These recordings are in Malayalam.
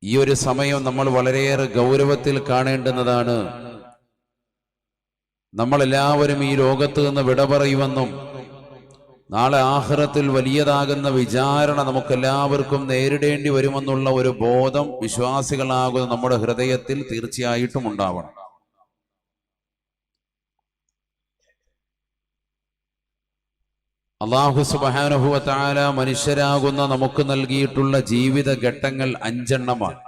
ഈ ഒരു സമയം നമ്മൾ വളരെയേറെ ഗൗരവത്തിൽ കാണേണ്ടുന്നതാണ്. നമ്മളെല്ലാവരും ഈ ലോകത്ത് നിന്ന് വിട പറയുമെന്നും നാളെ ആഖിറത്തിൽ വലിയതാകുന്ന വിചാരണ നമുക്കെല്ലാവർക്കും നേരിടേണ്ടി വരുമെന്നുള്ള ഒരു ബോധം വിശ്വാസികളാകുന്ന നമ്മുടെ ഹൃദയത്തിൽ തീർച്ചയായിട്ടും ഉണ്ടാവണം. അല്ലാഹു സുബ്ഹാനഹു വ തആല മനുഷ്യരാകുന്ന നമുക്ക് നൽകിയിട്ടുള്ള ജീവിത ഘട്ടങ്ങൾ 5 എണ്ണമാണ്.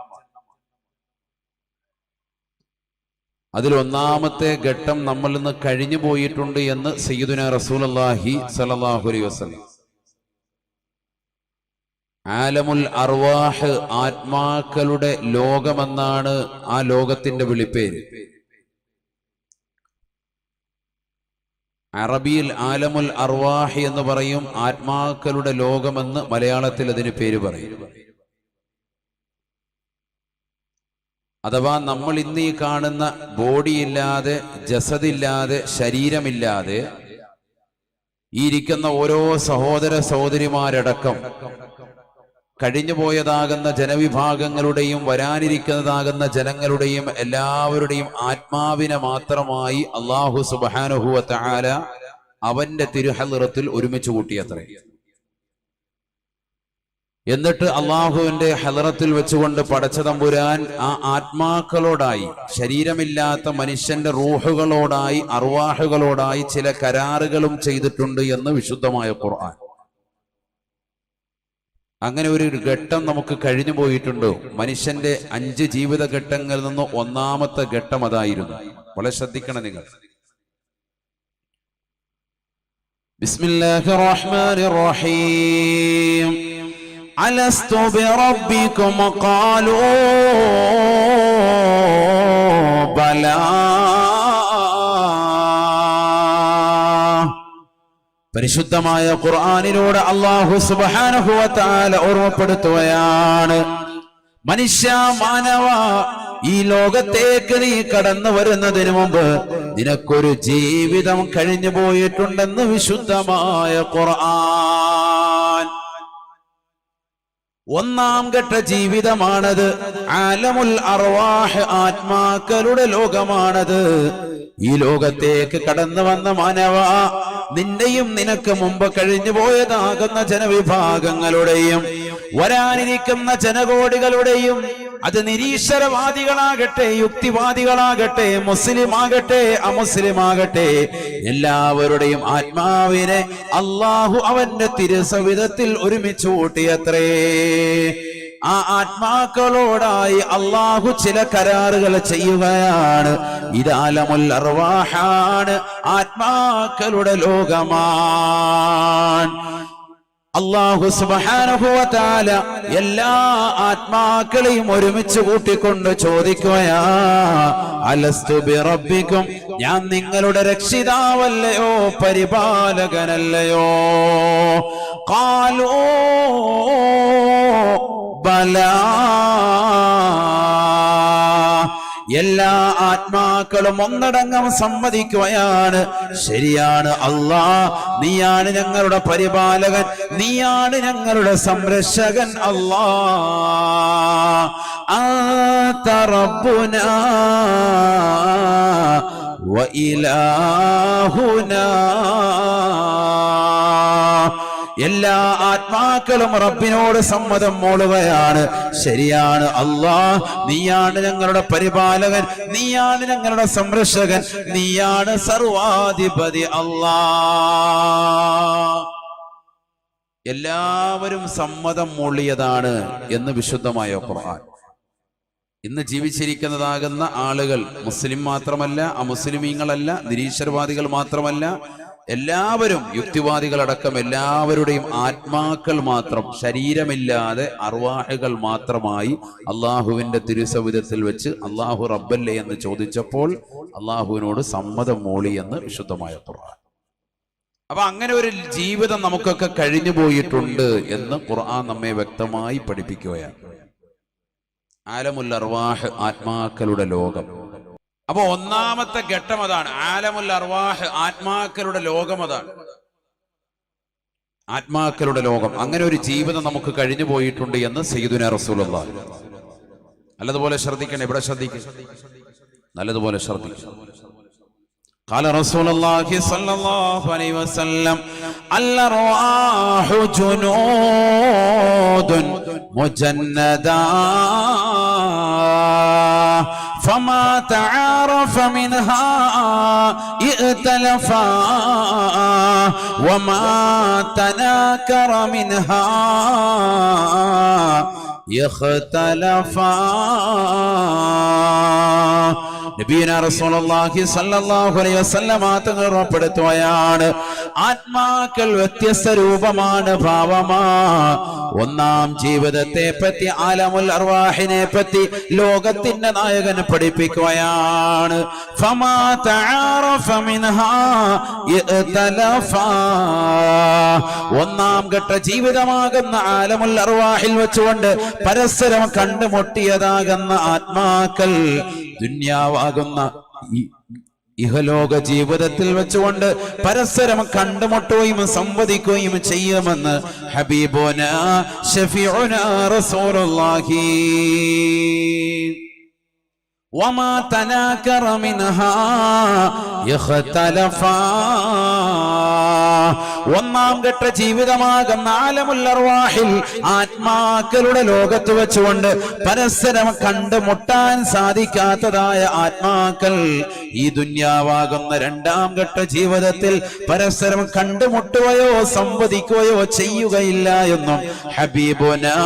അതിൽ ഒന്നാമത്തെ ഘട്ടം നമ്മളിൽ നിന്ന് കഴിഞ്ഞു പോയിട്ടുണ്ട് എന്ന് സയ്യിദുനാ റസൂലുള്ളാഹി സ്വല്ലല്ലാഹു അലൈഹി വസല്ലം. ആലമുൽ അർവാഹ്, ആത്മാക്കളുടെ ലോകമെന്നാണ് ആ ലോകത്തിന്റെ വിളിപ്പേര്. അറബിയിൽ ആലമുൽ അർവാഹ് എന്ന് പറയും, ആത്മാക്കളുടെ ലോകമെന്ന് മലയാളത്തിൽ അതിന് പേര് പറയും. അഥവാ നമ്മൾ ഇന്ന് ഈ കാണുന്ന ബോഡിയില്ലാതെ, ജസദില്ലാതെ, ശരീരമില്ലാതെ ഈ ഇരിക്കുന്ന ഓരോ സഹോദര സഹോദരിമാരടക്കം കഴിഞ്ഞുപോയതാകുന്ന ജനവിഭാഗങ്ങളുടെയും വരാനിരിക്കുന്നതാകുന്ന ജനങ്ങളുടെയും എല്ലാവരുടെയും ആത്മാവിനെ മാത്രമായി അല്ലാഹു സുബ്ഹാനഹു വ തആല അവന്റെ തിരുഹളറത്തിൽ ഒരുമിച്ച് കൂട്ടിയത്രേ. എന്നിട്ട് അള്ളാഹുവിന്റെ ഹളറത്തിൽ വെച്ചുകൊണ്ട് പടച്ച തമ്പുരാൻ ആ ആത്മാക്കളോടായി, ശരീരമില്ലാത്ത മനുഷ്യന്റെ റൂഹുകളോടായി, അർവാഹുകളോടായി ചില കരാറുകളും ചെയ്തിട്ടുണ്ട് എന്ന് വിശുദ്ധമായ ഖുർആൻ. അങ്ങനെ ഒരു ഘട്ടം നമുക്ക് കഴിഞ്ഞു പോയിട്ടുണ്ടോ? മനുഷ്യന്റെ 5 ജീവിത ഘട്ടങ്ങളിൽ നിന്ന് ഒന്നാമത്തെ ഘട്ടം അതായിരുന്നു. വളരെ ശ്രദ്ധിക്കണം നിങ്ങൾ. ബിസ്മില്ലാഹിർ റഹ്മാനിർ റഹീം. അലസ്തു ബിറബ്ബികും ഖാലൂ ബലാ. പരിശുദ്ധമായ ഖുർആനിലൂടെ അല്ലാഹു സുബ്ഹാനഹു വ തആല ഓർമ്മപ്പെടുത്തുകയാണ്, മനുഷ്യ, മാനവ, ഈ ലോകത്തേക്ക് നീ കടന്നു വരുന്നതിന് മുമ്പ് നിനക്കൊരു ജീവിതം കഴിഞ്ഞു പോയിട്ടുണ്ടെന്ന് വിശുദ്ധമായ ഖുർആൻ. ഒന്നാം ഘട്ട ജീവിതമാണത്. ആലമുൽ അർവാഹ്, ആത്മാക്കളുടെ ലോകമാണത്. ഈ ലോകത്തേക്ക് കടന്നു വന്ന മാനവ, നിന്റെയും നിനക്ക് മുമ്പ് കഴിഞ്ഞു പോയതാകുന്ന ജനവിഭാഗങ്ങളുടെയും വരാനിരിക്കുന്ന ജനകോടികളുടെയും, അത് നിരീശ്വരവാദികളാകട്ടെ, യുക്തിവാദികളാകട്ടെ, മുസ്ലിം ആകട്ടെ, അമുസ്ലിം ആകട്ടെ, എല്ലാവരുടെയും ആത്മാവിനെ അള്ളാഹു അവന്റെ തിരുസവിധത്തിൽ ഒരുമിച്ച് കൂട്ടിയത്രേ. ആ ആത്മാക്കളോടായി അള്ളാഹു ചില കരാറുകൾ ചെയ്യുകയാണ്. ഇത് ആലമുൽ അർവാഹാണ്, ആത്മാക്കളുടെ ലോകമാണ്. അല്ലാഹു സുബ്ഹാനഹു വ തആല എല്ലാ ആത്മാക്കളെയും ഒരുമിച്ച് കൂട്ടിക്കൊണ്ട് ചോദിക്കുകയാ, അലസ്തു ബിറബ്ബികും, ഞാൻ നിങ്ങളുടെ രക്ഷിതാവല്ലയോ, പരിപാലകനല്ലയോ? ഖാലൂ ബലാ. എല്ലാ ആത്മാക്കളും ഒന്നടങ്കം സമ്മതിക്കുകയാണ്, ശരിയാണ് അല്ലാ, നീയാണ് ഞങ്ങളുടെ പരിപാലകൻ, നീയാണ് ഞങ്ങളുടെ സംരക്ഷകൻ. അല്ലാ, അൻത റബ്ബുനാ വ ഇലാഹുനാ. എല്ലാ ആത്മാക്കളും റബ്ബിനോട് സമ്മതം മൂളുകയാണ്, ശരിയാണ് അല്ലാ, നീയാണ് ഞങ്ങളുടെ പരിപാലകൻ, നീയാണ് ഞങ്ങളുടെ സംരക്ഷകൻ, നീയാണ് സർവാധിപതി അല്ലാ. എല്ലാവരും സമ്മതം മൂളിയതാണ് എന്ന് വിശുദ്ധമായ ഖുർആൻ. ഇന്ന് ജീവിച്ചിരിക്കുന്നതാകുന്ന ആളുകൾ മുസ്ലിം മാത്രമല്ല, അമുസ്ലിമീങ്ങളല്ല, നിരീശ്വരവാദികൾ മാത്രമല്ല, എല്ലാവരും, യുക്തിവാദികളടക്കം എല്ലാവരുടെയും ആത്മാക്കൾ മാത്രം, ശരീരമില്ലാതെ അർവാഹുകൾ മാത്രമായി അള്ളാഹുവിന്റെ തിരുസവിധത്തിൽ വെച്ച് അള്ളാഹു റബ്ബല്ലേ എന്ന് ചോദിച്ചപ്പോൾ അള്ളാഹുവിനോട് സമ്മതം മൂളി എന്ന് വിശുദ്ധമായ ഖുർആൻ. അപ്പൊ അങ്ങനെ ഒരു ജീവിതം നമുക്കൊക്കെ കഴിഞ്ഞു പോയിട്ടുണ്ട് എന്ന് ഖുർആൻ നമ്മെ വ്യക്തമായി പഠിപ്പിക്കുകയാണ്. ആലമുൽ അർവാഹ്, ആത്മാക്കളുടെ ലോകം. അപ്പൊ ഒന്നാമത്തെ ഘട്ടം അതാണ്, ആലമുൽ അർവാഹ്, ആത്മാക്കളുടെ ലോകം. അതാണ് ആത്മാക്കളുടെ ലോകം. അങ്ങനെ ഒരു ജീവിതം നമുക്ക് കഴിഞ്ഞു പോയിട്ടുണ്ട് എന്ന് സയ്യിദുനാ റസൂലുള്ളാഹി. നല്ലതുപോലെ ശ്രദ്ധിക്കണം, ഇവിടെ ശ്രദ്ധിക്കണം, നല്ലതുപോലെ ശ്രദ്ധിക്കണം. قال رسول الله صلى الله عليه وسلم الأرواح جنود مجندة فما تعارف منها ائتلفا وما تناكر منها يختلفا. നബിയന റസൂലുള്ളാഹി സ്വല്ലല്ലാഹു അലൈഹി വസല്ലം തങ്ങൾ ഉറപ്പെടുത്തുകയാണ്, ആത്മാക്കൾ വ്യത്യസ്ത രൂപമാണ്, ഭാവമാ. ഒന്നാം ജീവിതത്തെ പറ്റി, ആലമുൽ അർവാഹിനെ പറ്റി ലോകത്തിന്റെ നായകൻ പഠിപ്പിക്കുകയാണ്. ഫമാ തആറഫ മിൻഹാ യതലഫാ. ഒന്നാം ഘട്ട ജീവിതമാകുന്ന ആലമുൽ അർവാഹിൽ വെച്ചുകൊണ്ട് പരസ്പരം കണ്ടുമുട്ടിയതാകുന്ന ആത്മാക്കൾ ദുനിയാവാകുന്ന ഇഹലോക ജീവിതത്തിൽ വെച്ചുകൊണ്ട് പരസ്പരം കണ്ടുമുട്ടുകയും സംവദിക്കുകയും ചെയ്യുമെന്ന് ഹബീബുനാ ശഫീഉനാ റസൂലുള്ളാഹി. വമാ തനാകറ മിൻഹാ യഖ്തലഫാ. ഒന്നാം ഘട്ട ജീവിതമാകുന്ന ആലമുൽ അർവാഹിൽ ആത്മാക്കളുടെ ലോകത്ത് വെച്ചുകൊണ്ട് പരസ്പരം കണ്ടുമുട്ടാൻ സാധിക്കാത്തതായ ആത്മാക്കൾ ഈ ദുന്യാവാകുന്ന രണ്ടാം ഘട്ട ജീവിതത്തിൽ പരസ്പരം കണ്ടുമുട്ടുകയോ സംവദിക്കുകയോ ചെയ്യുകയില്ല എന്നും ഹബീബുനാ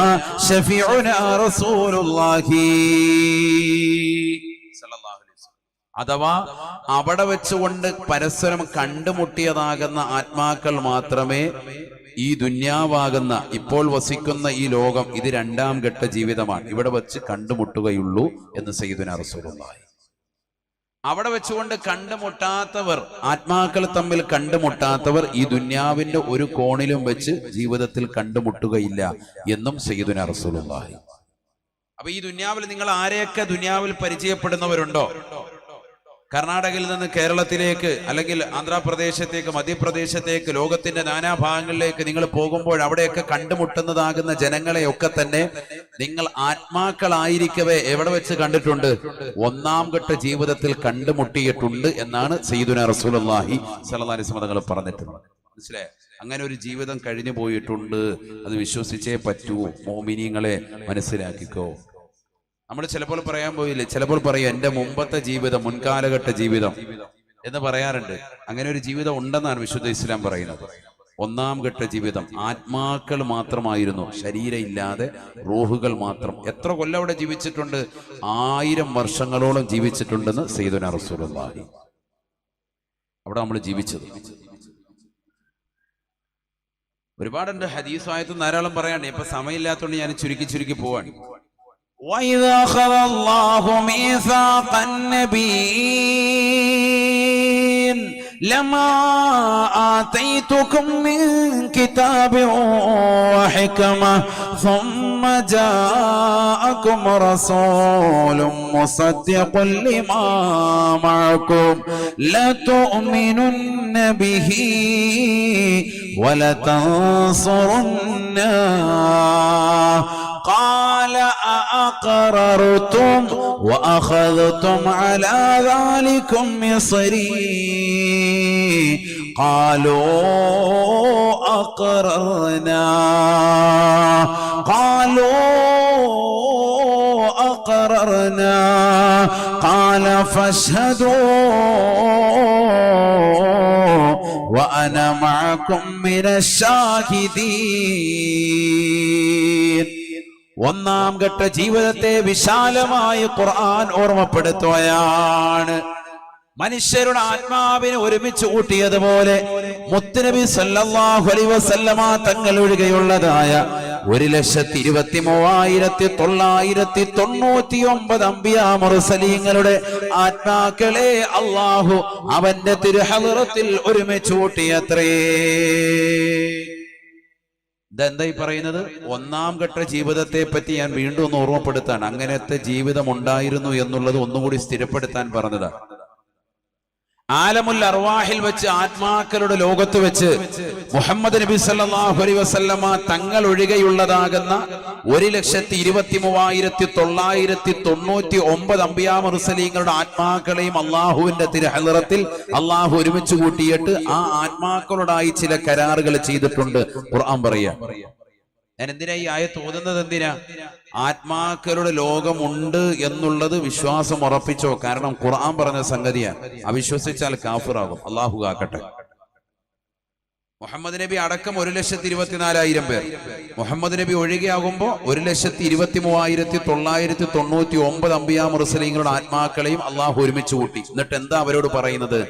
ശഫീഉനാ റസൂലുള്ളാഹി. അഥവാ അവിടെ വെച്ചുകൊണ്ട് പരസ്പരം കണ്ടുമുട്ടിയതാകുന്ന ആത്മാക്കൾ മാത്രമേ ഈ ദുന്യാവാകുന്ന ഇപ്പോൾ വസിക്കുന്ന ഈ ലോകം, ഇത് രണ്ടാം ഘട്ട ജീവിതമാണ്, ഇവിടെ വെച്ച് കണ്ടുമുട്ടുകയുള്ളൂ എന്ന് സയ്യിദുനാ റസൂലുള്ളാഹി. അവിടെ വെച്ചുകൊണ്ട് കണ്ടുമുട്ടാത്തവർ, ആത്മാക്കൾ തമ്മിൽ കണ്ടുമുട്ടാത്തവർ ഈ ദുന്യാവിന്റെ ഒരു കോണിലും വെച്ച് ജീവിതത്തിൽ കണ്ടുമുട്ടുകയില്ല എന്നും സയ്യിദുനാ റസൂലുള്ളാഹി. അപ്പൊ ഈ ദുന്യാവിൽ നിങ്ങൾ ആരെയൊക്കെ ദുന്യാവിൽ പരിചയപ്പെടുന്നവരുണ്ടോ? കർണാടകയിൽ നിന്ന് കേരളത്തിലേക്ക്, അല്ലെങ്കിൽ ആന്ധ്രാപ്രദേശത്തേക്ക്, മധ്യപ്രദേശത്തേക്ക്, ലോകത്തിന്റെ നാനാഭാഗങ്ങളിലേക്ക് നിങ്ങൾ പോകുമ്പോൾ അവിടെയൊക്കെ കണ്ടുമുട്ടുന്നതാകുന്ന ജനങ്ങളെയൊക്കെ തന്നെ നിങ്ങൾ ആത്മാക്കളായിരിക്കവേ എവിടെ വെച്ച് കണ്ടിട്ടുണ്ട്? ഒന്നാം ഘട്ട ജീവിതത്തിൽ കണ്ടുമുട്ടിയിട്ടുണ്ട് എന്നാണ് സയ്യിദുനാ റസൂലുള്ളാഹി സ്വല്ലല്ലാഹു അലൈഹി വസല്ലം തങ്ങൾ പറഞ്ഞിട്ടുള്ളത്. മനസ്സിലായോ? അങ്ങനെ ഒരു ജീവിതം കഴിഞ്ഞു പോയിട്ടുണ്ട്, അത് വിശ്വസിച്ചേ പറ്റൂ. മോമിനീങ്ങളെ മനസ്സിലാക്കിക്കോ. നമ്മൾ ചിലപ്പോൾ പറയാൻ പോയില്ലേ, ചിലപ്പോൾ പറയും എൻ്റെ മുമ്പത്തെ ജീവിതം, മുൻകാലഘട്ട ജീവിതം എന്ന് പറയാറുണ്ട്. അങ്ങനെ ഒരു ജീവിതം ഉണ്ടെന്നാണ് വിശുദ്ധ ഇസ്ലാം പറയുന്നത്. ഒന്നാം ഘട്ട ജീവിതം ആത്മാക്കൾ മാത്രമായിരുന്നു, ശരീരം ഇല്ലാതെ റൂഹുകൾ മാത്രം. എത്ര കൊല്ലം അവിടെ ജീവിച്ചിട്ടുണ്ട്? 1000 വർഷങ്ങളോളം ജീവിച്ചിട്ടുണ്ടെന്ന് സയ്യിദുനാ റസൂലുള്ളാഹി. അവിടെ നമ്മൾ ജീവിച്ചത് ഒരുപാടുണ്ട്. ഹദീസായത്ത് ധാരാളം പറയാണ്ട്, ഇപ്പൊ സമയമില്ലാത്തതുകൊണ്ട് ഞാൻ ചുരുക്കി പോവാണ്. وَإِذَا أَخَذَ اللَّهُ مِيثَاقَ النَّبِيِّينَ لَمَا آتَيْتُكُم مِّن كِتَابٍ وَحِكْمَةٍ ثُمَّ جَاءَكُمْ رَسُولٌ مُصَدِّقٌ لِّمَا مَعَكُمْ لَتُؤْمِنُنَّ بِهِ وَلَتَنصُرُنَّهُ قال أأقررتم وأخذتم على ذلكم مصري قالوا أقررنا قال فاشهدوا وأنا معكم من الشاهدين. ഒന്നാം ഘട്ട ജീവിതത്തെ വിശാലമായി ഖുർആൻ ഓർമ്മപ്പെടുത്തുകയാണ്. മനുഷ്യരുടെ ആത്മാവിനെ ഒരുമിച്ച് കൂട്ടിയതുപോലെ മുത്തുനബി സല്ലല്ലാഹു അലൈഹി വസല്ലമ തങ്ങൾ ഒഴികെയുള്ളതായ 1,23,999 അംബിയാ മുർസലീങ്ങളുടെ ആത്മാക്കളെ അല്ലാഹു അവന്റെ തിരുഹളറത്തിൽ ഒരുമിച്ച് കൂട്ടിയത്രേ. ഇതെന്തായി പറയുന്നത്? ഒന്നാം ഘട്ട ജീവിതത്തെ പറ്റി ഞാൻ വീണ്ടും ഒന്ന് ഓർമ്മപ്പെടുത്താണ്. അങ്ങനത്തെ ജീവിതം ഉണ്ടായിരുന്നു എന്നുള്ളത് ഒന്നുകൂടി സ്ഥിരപ്പെടുത്താൻ പറഞ്ഞതാണ്. ആലമുൽ അർവാഹിൽ വെച്ച്, ആത്മാക്കളുടെ ലോകത്ത് വെച്ച് മുഹമ്മദ് നബി സല്ലല്ലാഹു അലൈഹി വസല്ലമ തങ്ങൾ ഒഴികെയുള്ളതാകുന്ന 1,23,999 അംബിയാ മുർസലീങ്ങളുടെ ആത്മാക്കളെയും അള്ളാഹുവിന്റെ തിരുഹളറത്തിൽ അള്ളാഹു ഒരുമിച്ച് കൂട്ടിയിട്ട് ആ ആത്മാക്കളോടായി ചില കരാറുകൾ ചെയ്തിട്ടുണ്ട്. ഖുർആൻ പറയാ. ഞാൻ എന്തിനാ ഈ ആയത്ത് ഓതുന്നത്? എന്തിനാ? ആത്മാക്കളുടെ ലോകമുണ്ട് എന്നുള്ളത് വിശ്വാസം ഉറപ്പിച്ചോ. കാരണം ഖുർആൻ പറഞ്ഞ സംഗതിയാണ്. അവിശ്വസിച്ചാൽ കാഫിറാകും. അള്ളാഹു കാക്കട്ടെ. മുഹമ്മദ് നബി അടക്കം 1,24,000 പേർ. മുഹമ്മദ് നബി ഒഴികെയാകുമ്പോ 1,23,999 അംബിയാ മുർസലീങ്ങളുടെ ആത്മാക്കളെയും അള്ളാഹു ഒരുമിച്ച് കൂട്ടി. എന്നിട്ട് എന്താ അവരോട് പറയുന്നത്?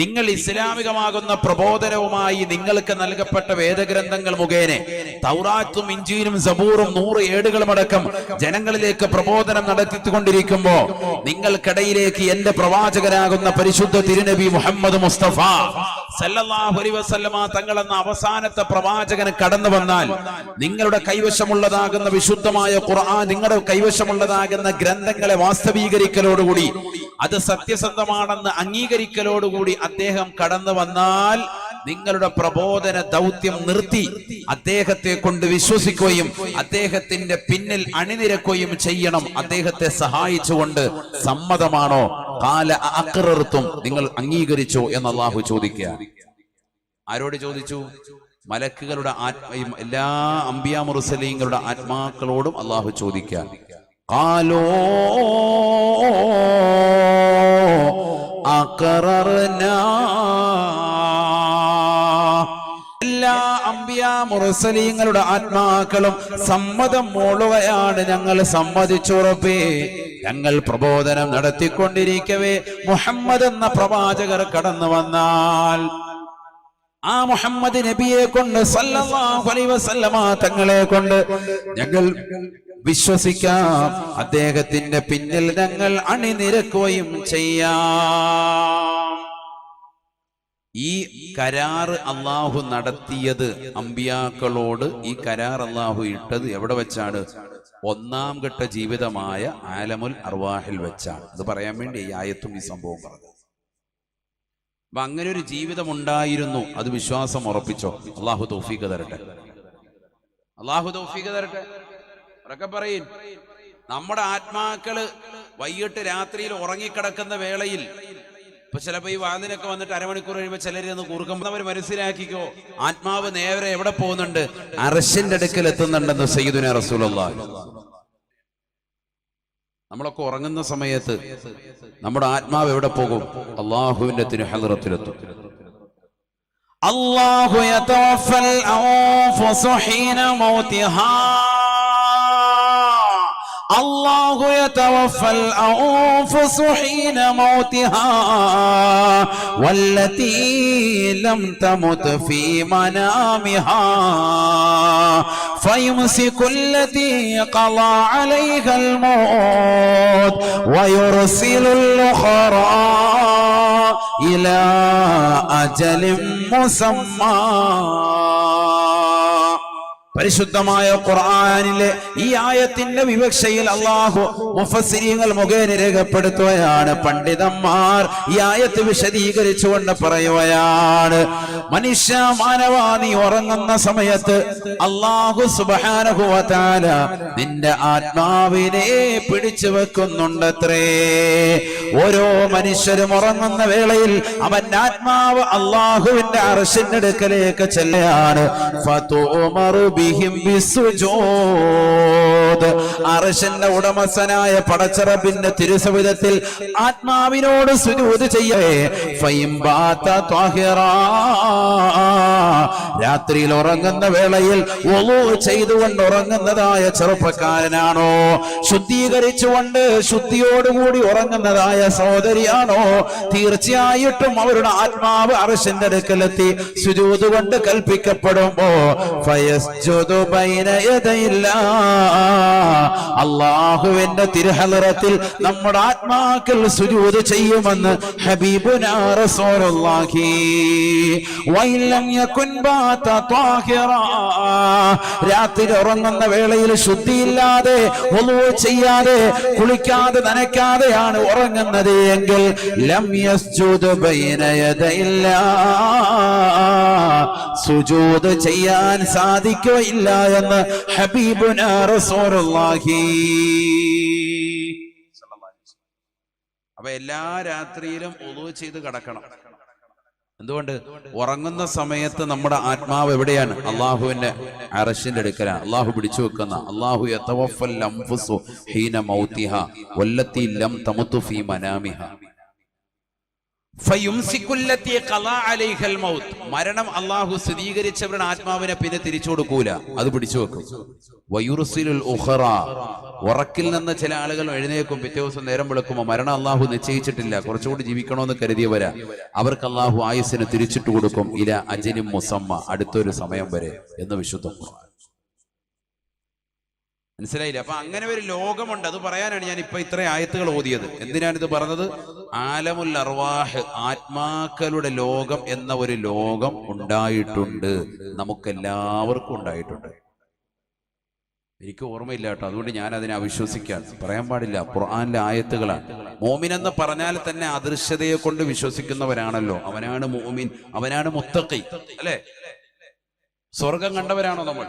നിങ്ങൾ ഇസ്ലാമികമാകുന്ന പ്രബോധനവുമായി നിങ്ങൾക്ക് നൽകപ്പെട്ട വേദഗ്രന്ഥങ്ങൾ മുഖേന തൗറാത്തും ഇഞ്ചീലും സബൂറും 100 ഏടുകളുമടക്കം ജനങ്ങളിലേക്ക് പ്രബോധനം നടത്തിക്കൊണ്ടിരിക്കുമ്പോ നിങ്ങൾക്കിടയിലേക്ക് എന്റെ പ്രവാചകനാകുന്ന പരിശുദ്ധ തിരുനബി മുഹമ്മദ് മുസ്തഫ സല്ലല്ലാഹു അലൈഹി വസല്ലമ തങ്ങളെന്ന അവസാനത്തെ പ്രവാചകൻ കടന്നു വന്നാൽ നിങ്ങളുടെ കൈവശമുള്ളതാകുന്ന വിശുദ്ധമായ ഖുർആൻ, നിങ്ങളുടെ കൈവശമുള്ളതാകുന്ന ഗ്രന്ഥങ്ങളെ വാസ്തവീകരിക്കലോടുകൂടി, അത് സത്യസന്ധമാണെന്ന് അംഗീകരിക്കലോടുകൂടി അദ്ദേഹം കടന്നു വന്നാൽ നിങ്ങളുടെ പ്രബോധന ദൗത്യം നിർത്തി അദ്ദേഹത്തെ കൊണ്ട് വിശ്വസിക്കുകയും അദ്ദേഹത്തിന്റെ പിന്നിൽ അണിനിരക്കുകയും ചെയ്യണം. അദ്ദേഹത്തെ സഹായിച്ചുകൊണ്ട് സമ്മതമാണോ? കാല അഖറർതും, നിങ്ങൾ അംഗീകരിച്ചോ എന്ന് അല്ലാഹു ചോദിക്കുക. ആരോട് ചോദിച്ചു? മലക്കുകളുടെ എല്ലാ അംബിയാ മുർസലീങ്ങളുടെ ആത്മാക്കളോടും അല്ലാഹു ചോദിക്കുക. ഖാലോ അഖറർനാ, എല്ലാ അംബിയാ മുർസലീങ്ങളുടെ ആത്മാക്കളും സമ്മതം മൂളുകയാണ്. ഞങ്ങൾ സമ്മതിച്ചുറപ്പേ. ഞങ്ങൾ പ്രബോധനം നടത്തിക്കൊണ്ടിരിക്കവേ മുഹമ്മദ് എന്ന പ്രവാചകർ കടന്നു വന്നാൽ ആ മുഹമ്മദ് നബിയെ കൊണ്ട് സല്ലല്ലാഹു അലൈഹി വസല്ലമ തങ്ങളെ കൊണ്ട് ഞങ്ങൾ വിശ്വസിക്കാം. അദ്ദേഹത്തിന്റെ പിന്നിൽ ഞങ്ങൾ അണിനിരക്കുകയും ചെയ്യാം. ഈ കരാറ് അള്ളാഹു നടത്തിയത് അമ്പിയാക്കളോട്, ഈ കരാർ അള്ളാഹു ഇട്ടത് എവിടെ വെച്ചാണ്? 1ാം ഘട്ട ജീവിതമായ ആലമുൽ അർവാഹിൽ വെച്ചാണ്. അത് പറയാൻ വേണ്ടി ഈ ആയത്തും ഈ സംഭവം പറഞ്ഞത്. അപ്പൊ അങ്ങനെ ഒരു ജീവിതം ഉണ്ടായിരുന്നു. അത് വിശ്വാസം ഉറപ്പിച്ചോ. അള്ളാഹു തൗഫീഖ് തരട്ടെ. അള്ളാഹു തൗഫീഖ് തരട്ടെ. ഉറക്കെ പറയും. നമ്മുടെ ആത്മാക്കള് വൈകിട്ട് രാത്രിയിൽ ഉറങ്ങിക്കിടക്കുന്ന വേളയിൽ ഇപ്പൊ ചിലപ്പോ ഈ വാതിലൊക്കെ വന്നിട്ട് അരമണിക്കൂർ കഴിയുമ്പോൾ ചിലരൊന്ന് കൂർക്കുമ്പോൾ അവർ മനസ്സിലാക്കിക്കോ, ആത്മാവ് നേരെ എവിടെ പോകുന്നുണ്ട്? അർശിന്റെ അടുക്കൽ എത്തുന്നുണ്ടെന്ന് സയ്യിദുനാ റസൂലുള്ളാഹി. നമ്മളൊക്കെ ഉറങ്ങുന്ന സമയത്ത് നമ്മുടെ ആത്മാവ് എവിടെ പോകും? അള്ളാഹുവിന്റെ തിരുഹളറത്തിലെത്തും. അല്ലാഹു യതവഫൽ അൻഫുസു ഹീന മൗതിഹാ, അല്ലാഹു യതവഫൽ അൻഫുസു ഹീന മൗതിഹാ വല്ലതീ ലം തമുത് ഫീ മനാമിഹാ ഫയുംസികു അല്ലതീ ഖളാ അലൈഹൽ മൗത് വയുർസിലുൽ ഉഖറാ ഇലാ അജലിൻ മുസമ്മാ. പരിശുദ്ധമായ ഖുർആനിലെ ഈ ആയത്തിന്റെ വിവക്ഷയിൽ അല്ലാഹു മുഫസ്സിരീങ്ങൾ മുഖേന രേഖപ്പെടുത്തുകയാണ്. പണ്ഡിതന്മാർ ഈ ആയത്ത് വിശദീകരിച്ചുകൊണ്ട് പറയുകയാണ്, മനുഷ്യ മാനവാ, നീ ഉറങ്ങുന്ന സമയത്ത് അല്ലാഹു സുബ്ഹാനഹു വ തആല നിന്റെ ആത്മാവിനെ പിടിച്ചു വെക്കുന്നുണ്ടത്രേ. ഓരോ മനുഷ്യരും ഉറങ്ങുന്ന വേളയിൽ അവന്റെ ആത്മാവ് അല്ലാഹുവിന്റെ അർശിന്റെ അടുക്കലേക്ക് ചെല്ലുകയാണ്. ഫതുമറു ബിഹിം ബിസ്സുജൂദ്, അർശിന്റെ ഉടമസ്ഥനായ പടച്ചറബിന്റെ തിരുസവിധത്തിൽ ആത്മാവിനോട് സുജൂദ് ചെയ്യേ. ഫൈംബാത ത്വാഹിറാ, രാത്രിയിൽ ഉറങ്ങുന്ന വേളയിൽ വുളൂ ചെയ്തുകൊണ്ട് ഉറങ്ങുന്നതായ ചെറുപ്പക്കാരനാണോ, ശുദ്ധീകരിച്ചുകൊണ്ട് ശുദ്ധിയോടുകൂടി ഉറങ്ങുന്നതായ സഹോദരിയാണോ, തീർച്ചയായിട്ടും അവരുടെ ആത്മാവ് അർശിന്റെ അടുക്കലെത്തി സുജൂദ് കൊണ്ട് കൽപ്പിക്കപ്പെടുമ്പോ ഫയസ്ജു യസ്ജുദു ബൈന യദയില്ലാ, അല്ലാഹുവിന്റെ തിരുഹളറത്തിൽ നമ്മുടെ ആത്മാക്കൾ സുജൂദ് ചെയ്യുമെന്ന് ഹബീബുനാ റസൂലുള്ളാഹി. വഇല്ലം യകുൻ ബാത ത്വാഹിറാ, രാത്രി ഉറങ്ങുന്ന വേളയിൽ ശുദ്ധിയില്ലാതെ വുളൂ ചെയ്യാതെ കുളിക്കാതെ നനയ്ക്കാതെയാണ് ഉറങ്ങുന്നത് എങ്കിൽ ലം യസ്ജുദ് ബൈന യദയില്ലാ, സുജൂദ് ചെയ്യാൻ സാധിക്കുകയില്ല എന്ന് ഹബീബുനാ റസൂലുള്ളാഹി. അപ്പൊ എല്ലാ രാത്രിയിലും വുളൂ ചെയ്ത് കിടക്കണം. എന്തുകൊണ്ട്? ഉറങ്ങുന്ന സമയത്ത് നമ്മുടെ ആത്മാവ് എവിടെയാണ്? അള്ളാഹുവിന്റെ അർശിന്റെ അടുക്കലാണ്. അള്ളാഹു പിടിച്ചു വെക്കുന്ന അള്ളാഹു യതവഫൽ അൻഫുസു ഹീന മൗതിഹ വല്ലത്തി ലം തമുതു ഫീ മനാമിഹ ഫയുംസികുല്ലത്തി ഖലാ അലൈഹൽ മൗത്ത്. മരണം അള്ളാഹു സ്ഥിരീകരിച്ചവരുടെ ആത്മാവിനെ പിന്നെ തിരിച്ചു കൊടുക്കൂല, അത് പിടിച്ചു വെക്കും. വയുർസിലുൽ ഉഖറ, ഉറക്കിൽ നിന്ന് ചില ആളുകൾ എഴുന്നേക്കും, പിറ്റേ ദിവസം നേരം വിളക്കുമ്പോൾ മരണം അള്ളാഹു നിശ്ചയിച്ചിട്ടില്ല, കുറച്ചുകൂടി ജീവിക്കണമെന്ന് കരുതിയവരാ, അവർക്ക് അള്ളാഹു ആയുസ്സിന് തിരിച്ചിട്ട് കൊടുക്കും. ഇല അജലിം മുസമ്മ, അടുത്തൊരു സമയം വരെ എന്ന് വിശുദ്ധ ഖുർആൻ. മനസ്സിലായില്ല? അപ്പൊ അങ്ങനെ ഒരു ലോകമുണ്ട്. അത് പറയാനാണ് ഞാൻ ഇപ്പൊ ഇത്രയും ആയത്തുകൾ ഓതിയത്. എന്തിനാണിത് പറഞ്ഞത്? ആലമുൽ അർവാഹ്, ആത്മാക്കളുടെ ലോകം എന്ന ഒരു ലോകം ഉണ്ടായിട്ടുണ്ട്, നമുക്കെല്ലാവർക്കും ഉണ്ടായിട്ടുണ്ട്. എനിക്ക് ഓർമ്മയില്ല കേട്ടോ, അതുകൊണ്ട് ഞാൻ അതിനെ അവിശ്വസിക്കാൻ പറയാൻ പാടില്ല. ഖുർആനിലെ ആയത്തുകളാണ്. മോമിൻ എന്ന് പറഞ്ഞാൽ തന്നെ അദൃശ്യതയെ കൊണ്ട് വിശ്വസിക്കുന്നവരാണല്ലോ. അവനാണ് മോമിൻ, അവനാണ് മുത്തഖി, അല്ലെ? സ്വർഗം കണ്ടവരാണോ നമ്മൾ?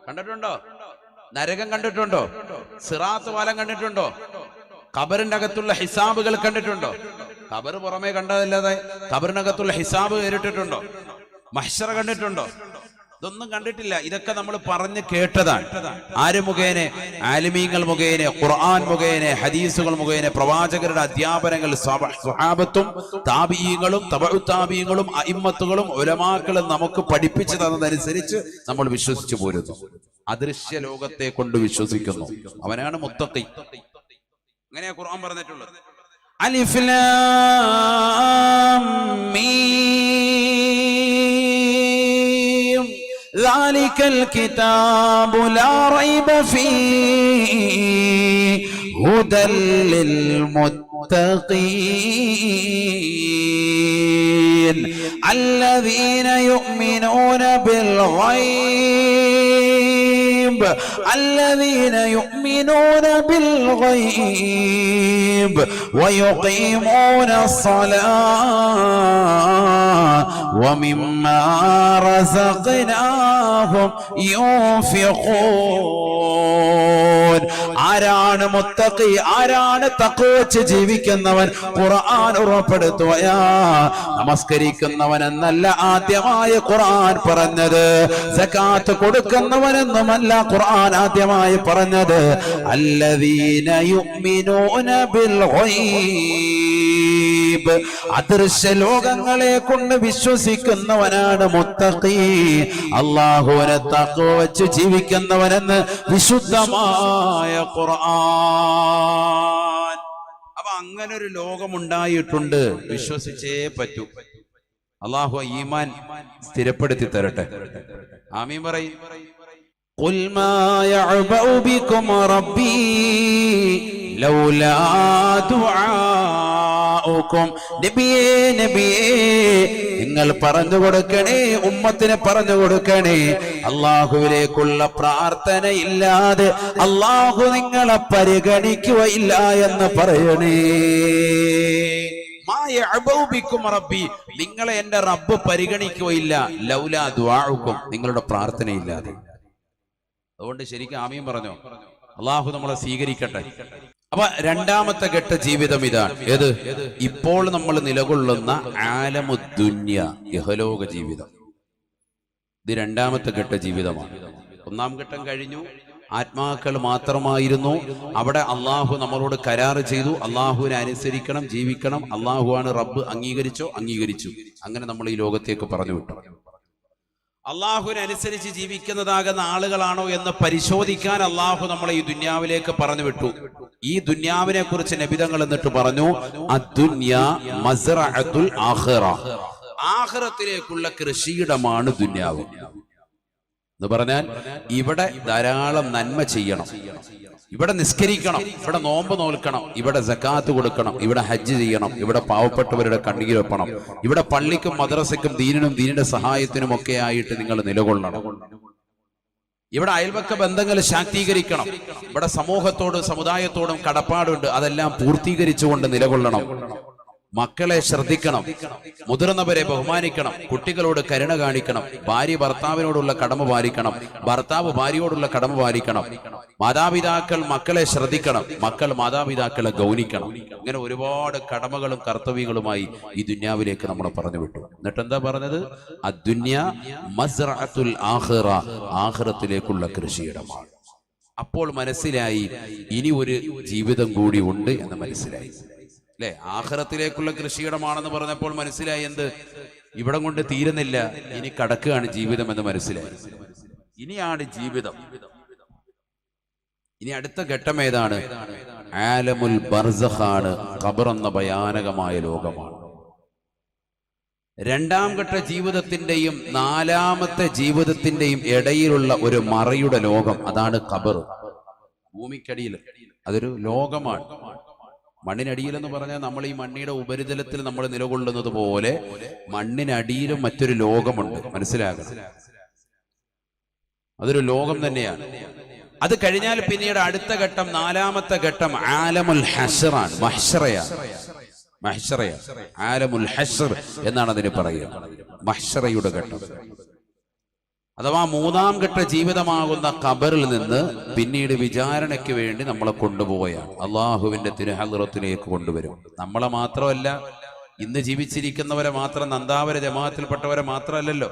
കണ്ടിട്ടുണ്ടോ? നരകം കണ്ടിട്ടുണ്ടോ? സിറാത്ത് പാലം കണ്ടിട്ടുണ്ടോ? ഖബറിന്റെ അകത്തുള്ള ഹിസാബുകൾ കണ്ടിട്ടുണ്ടോ? ഖബർ പുറമേ കണ്ടതല്ലാതെ ഖബറിനകത്തുള്ള ഹിസാബ് കേട്ടിട്ടുണ്ടോ? മഹ്ശറ കണ്ടിട്ടുണ്ടോ? ഇതൊന്നും കണ്ടിട്ടില്ല. ഇതൊക്കെ നമ്മൾ പറഞ്ഞു കേട്ടതാണ്. ആര് മുഖേന? ആലിമീങ്ങൾ മുഖേന, ഖുർആൻ മുഖേന, ഹദീസുകൾ മുഖേന, പ്രവാചകരുടെ അധ്യാപനങ്ങൾ, സ്വഹാബത്തും താബിഈങ്ങളും തബഉ താബിഈങ്ങളും അഇമ്മത്തുകളും ഉലമാക്കളും നമുക്ക് പഠിപ്പിച്ചു തന്നതനുസരിച്ച് നമ്മൾ വിശ്വസിച്ചു പോരുന്നു. അദൃശ്യ ലോകത്തെ കൊണ്ട് വിശ്വസിക്കുന്നു. അവനാണ് മുത്തഖി. അങ്ങനെയാ ഖുർആൻ പറഞ്ഞിട്ടുള്ളത്. അലിഫ് ലാം മീം ذلك الكتاب لا ريب فيه هدى للمتقين الذين يؤمنون بالغيب ويقيمون الصلاة ومما رزقناهم ينفقون. ആരാണ് മുത്തഖി? ആരാണ് തഖ്വ വെച്ച് ജീവിക്കുന്നവൻ? ഖുർആൻ ഉറപ്പെടുത്തുകയാ. നമസ്കരിക്കുന്നവൻ എന്നല്ല ആദ്യമായി ഖുർആൻ പറഞ്ഞത്. സകാത്ത് കൊടുക്കുന്നവനെന്നുമല്ല ഖുർആൻ ആദ്യമായി പറഞ്ഞത്. അല്ലദീന യുഅ്മിനൂന ബിൽ ഗൈബ്, അദൃശ്യ ലോകങ്ങളെ കൊണ്ട് വിശ്വസിക്കുന്നവനാണ് മുത്തഖി. അല്ലാഹുവിനെ തഖ്വ വെച്ച് ജീവിക്കുന്നവനെന്ന് വിശുദ്ധമായ ഖുർആൻ. അപ്പൊ അങ്ങനെ ഒരു ലോകമുണ്ടായിട്ടുണ്ട്, വിശ്വസിച്ചേ പറ്റൂ. അല്ലാഹു ഈമാൻ സ്ഥിരപ്പെടുത്തി തരട്ടെ. ആമീൻ പറയ്. ഖുൽ മാ യഅബഉ ബികും റബ്ബി ലൗലാ ദുആഉകും. നബിയേ നിങ്ങൾ പറഞ്ഞു കൊടുക്കണേ, ഉമ്മത്തിനെ പറഞ്ഞു കൊടുക്കണേ, അല്ലാഹുവിലേക്കുള്ള പ്രാർത്ഥന ഇല്ലാതെ അല്ലാഹു നിങ്ങളെ പരിഗണിക്കുകയില്ല എന്ന് പറയണേ. നിങ്ങളെ എന്റെ റബ്ബ് പരിഗണിക്കുകയില്ല, ലൗലാ ദുആഉകും, നിങ്ങളുടെ പ്രാർത്ഥനയില്ലാതെ. അതുകൊണ്ട് ശരിക്കും ആമീൻ പറഞ്ഞോ. അള്ളാഹു നമ്മളെ സ്വീകരിക്കട്ടെ. അപ്പൊ രണ്ടാമത്തെ ഘട്ട ജീവിതം ഇതാണ്. ഏത്? ഇപ്പോൾ നമ്മൾ നിലകൊള്ളുന്ന ആലമുദ്ദുന്യ, ഇഹലോക ജീവിതം. ഇത് രണ്ടാമത്തെ ഘട്ട ജീവിതമാണ്. ഒന്നാം ഘട്ടം കഴിഞ്ഞു, ആത്മാക്കൾ മാത്രമായിരുന്നു. അവിടെ അള്ളാഹു നമ്മളോട് കരാറ് ചെയ്തു, അള്ളാഹുവിനെ അനുസരിക്കണം, ജീവിക്കണം. അള്ളാഹുവാണ് റബ്ബ്, അംഗീകരിച്ചോ? അംഗീകരിച്ചു. അങ്ങനെ നമ്മൾ ഈ ലോകത്തേക്ക് പറഞ്ഞു വിട്ടു. അള്ളാഹുവിനെ അനുസരിച്ച് ജീവിക്കുന്നതാകുന്ന ആളുകളാണോ എന്ന് പരിശോധിക്കാൻ അള്ളാഹു നമ്മളെ ഈ ദുന്യാവിലേക്ക് പറഞ്ഞു വിട്ടു. ഈ ദുന്യാവിനെ കുറിച്ച് നബിതങ്ങൾ എന്നിട്ട് പറഞ്ഞു, അദ്ദുന്യാ മസ്റഅത്തുൽ ആഖിറ, ആഖിറത്തിലേക്കുള്ള കൃഷിയിടമാണ് ദുന്യാവ്. എന്ന് പറഞ്ഞാൽ ഇവിടെ ധാരാളം നന്മ ചെയ്യണം, ഇവിടെ നിസ്കരിക്കണം, ഇവിടെ നോമ്പ് നോൽക്കണം, ഇവിടെ സക്കാത്ത് കൊടുക്കണം, ഇവിടെ ഹജ്ജ് ചെയ്യണം, ഇവിടെ പാവപ്പെട്ടവരുടെ കണ്ണീര് വെക്കണം, ഇവിടെ പള്ളിക്കും മദ്രസയ്ക്കും ദീനിനും ദീനിന്റെ സഹായത്തിനും ഒക്കെ ആയിട്ട് നിങ്ങൾ നിലകൊള്ളണം, ഇവിടെ അയൽപക്ക ബന്ധങ്ങൾ ശാക്തീകരിക്കണം, ഇവിടെ സമൂഹത്തോടും സമുദായത്തോടും കടപ്പാടുണ്ട്, അതെല്ലാം പൂർത്തീകരിച്ചുകൊണ്ട് നിലകൊള്ളണം. മക്കളെ ശ്രദ്ധിക്കണം, മുതിർന്നവരെ ബഹുമാനിക്കണം, കുട്ടികളോട് കരുണ കാണിക്കണം, ഭാര്യ ഭർത്താവിനോടുള്ള കടമ പാലിക്കണം, ഭർത്താവ് ഭാര്യയോടുള്ള കടമ പാലിക്കണം, മാതാപിതാക്കൾ മക്കളെ ശ്രദ്ധിക്കണം, മക്കൾ മാതാപിതാക്കളെ ഗൗനിക്കണം. ഇങ്ങനെ ഒരുപാട് കടമകളും കർത്തവ്യങ്ങളുമായി ഈ ദുന്യാവിലേക്ക് നമ്മളെ പറഞ്ഞു വിട്ടു. എന്നിട്ട് എന്താ പറഞ്ഞത്? അദ്ദുന്യ മസ്റഅത്തുൽ ആഖിറ, ആഖിറത്തിലേക്കുള്ള കൃഷിയിടമാണ്. അപ്പോൾ മനസ്സിലായി ഇനി ഒരു ജീവിതം കൂടി ഉണ്ട് എന്ന് മനസ്സിലായി അല്ലെ? ആഖിറത്തിലേക്കുള്ള കൃഷിയിടമാണെന്ന് പറഞ്ഞപ്പോൾ മനസ്സിലായി എന്ത്? ഇവിടം കൊണ്ട് തീരുന്നില്ല, ഇനി കടക്കുകയാണ് ജീവിതം എന്ന് മനസ്സിലായി. ഇനിയാണ് ജീവിതം. ഇനി അടുത്ത ഘട്ടം ഏതാണ്? ആലമുൽ ബർസഖാണ്. ഖബർ എന്ന ഭയാനകമായ ലോകമാണ്. രണ്ടാം ഘട്ട ജീവിതത്തിന്റെയും നാലാമത്തെ ജീവിതത്തിന്റെയും ഇടയിലുള്ള ഒരു മറയുടെ ലോകം, അതാണ് ഖബർ. ഭൂമിക്കടിയിൽ അതൊരു ലോകമാണ്. മണ്ണിനടിയിൽ എന്ന് പറഞ്ഞാൽ നമ്മൾ ഈ മണ്ണിയുടെ ഉപരിതലത്തിൽ നമ്മൾ നിലകൊള്ളുന്നത് പോലെ മണ്ണിനടിയിലും മറ്റൊരു ലോകമുണ്ട്, മനസ്സിലാകണം. അതൊരു ലോകം തന്നെയാണ്. അത് കഴിഞ്ഞാൽ പിന്നീട് അടുത്ത ഘട്ടം, നാലാമത്തെ ഘട്ടം ആലമുൽ ഹശ്റാണ്, മഹ്ശറയാണ്. ആലമുൽ ഹശ്ർ എന്നാണ് അതിന് പറയുക, മഹ്ശറയുടെ ഘട്ടം. അഥവാ മൂന്നാം ഘട്ട ജീവിതമാകുന്ന ഖബറിൽ നിന്ന് പിന്നീട് വിചാരണയ്ക്ക് വേണ്ടി നമ്മളെ കൊണ്ടുപോവുകയാണ്, അള്ളാഹുവിന്റെ തിരുഹദ്റത്തിലേക്ക് കൊണ്ടുവരും. നമ്മളെ മാത്രമല്ല, ഇന്ന് ജീവിച്ചിരിക്കുന്നവരെ മാത്രം, നന്ദാവര ജമാഅത്തിൽപ്പെട്ടവരെ മാത്രമല്ലല്ലോ,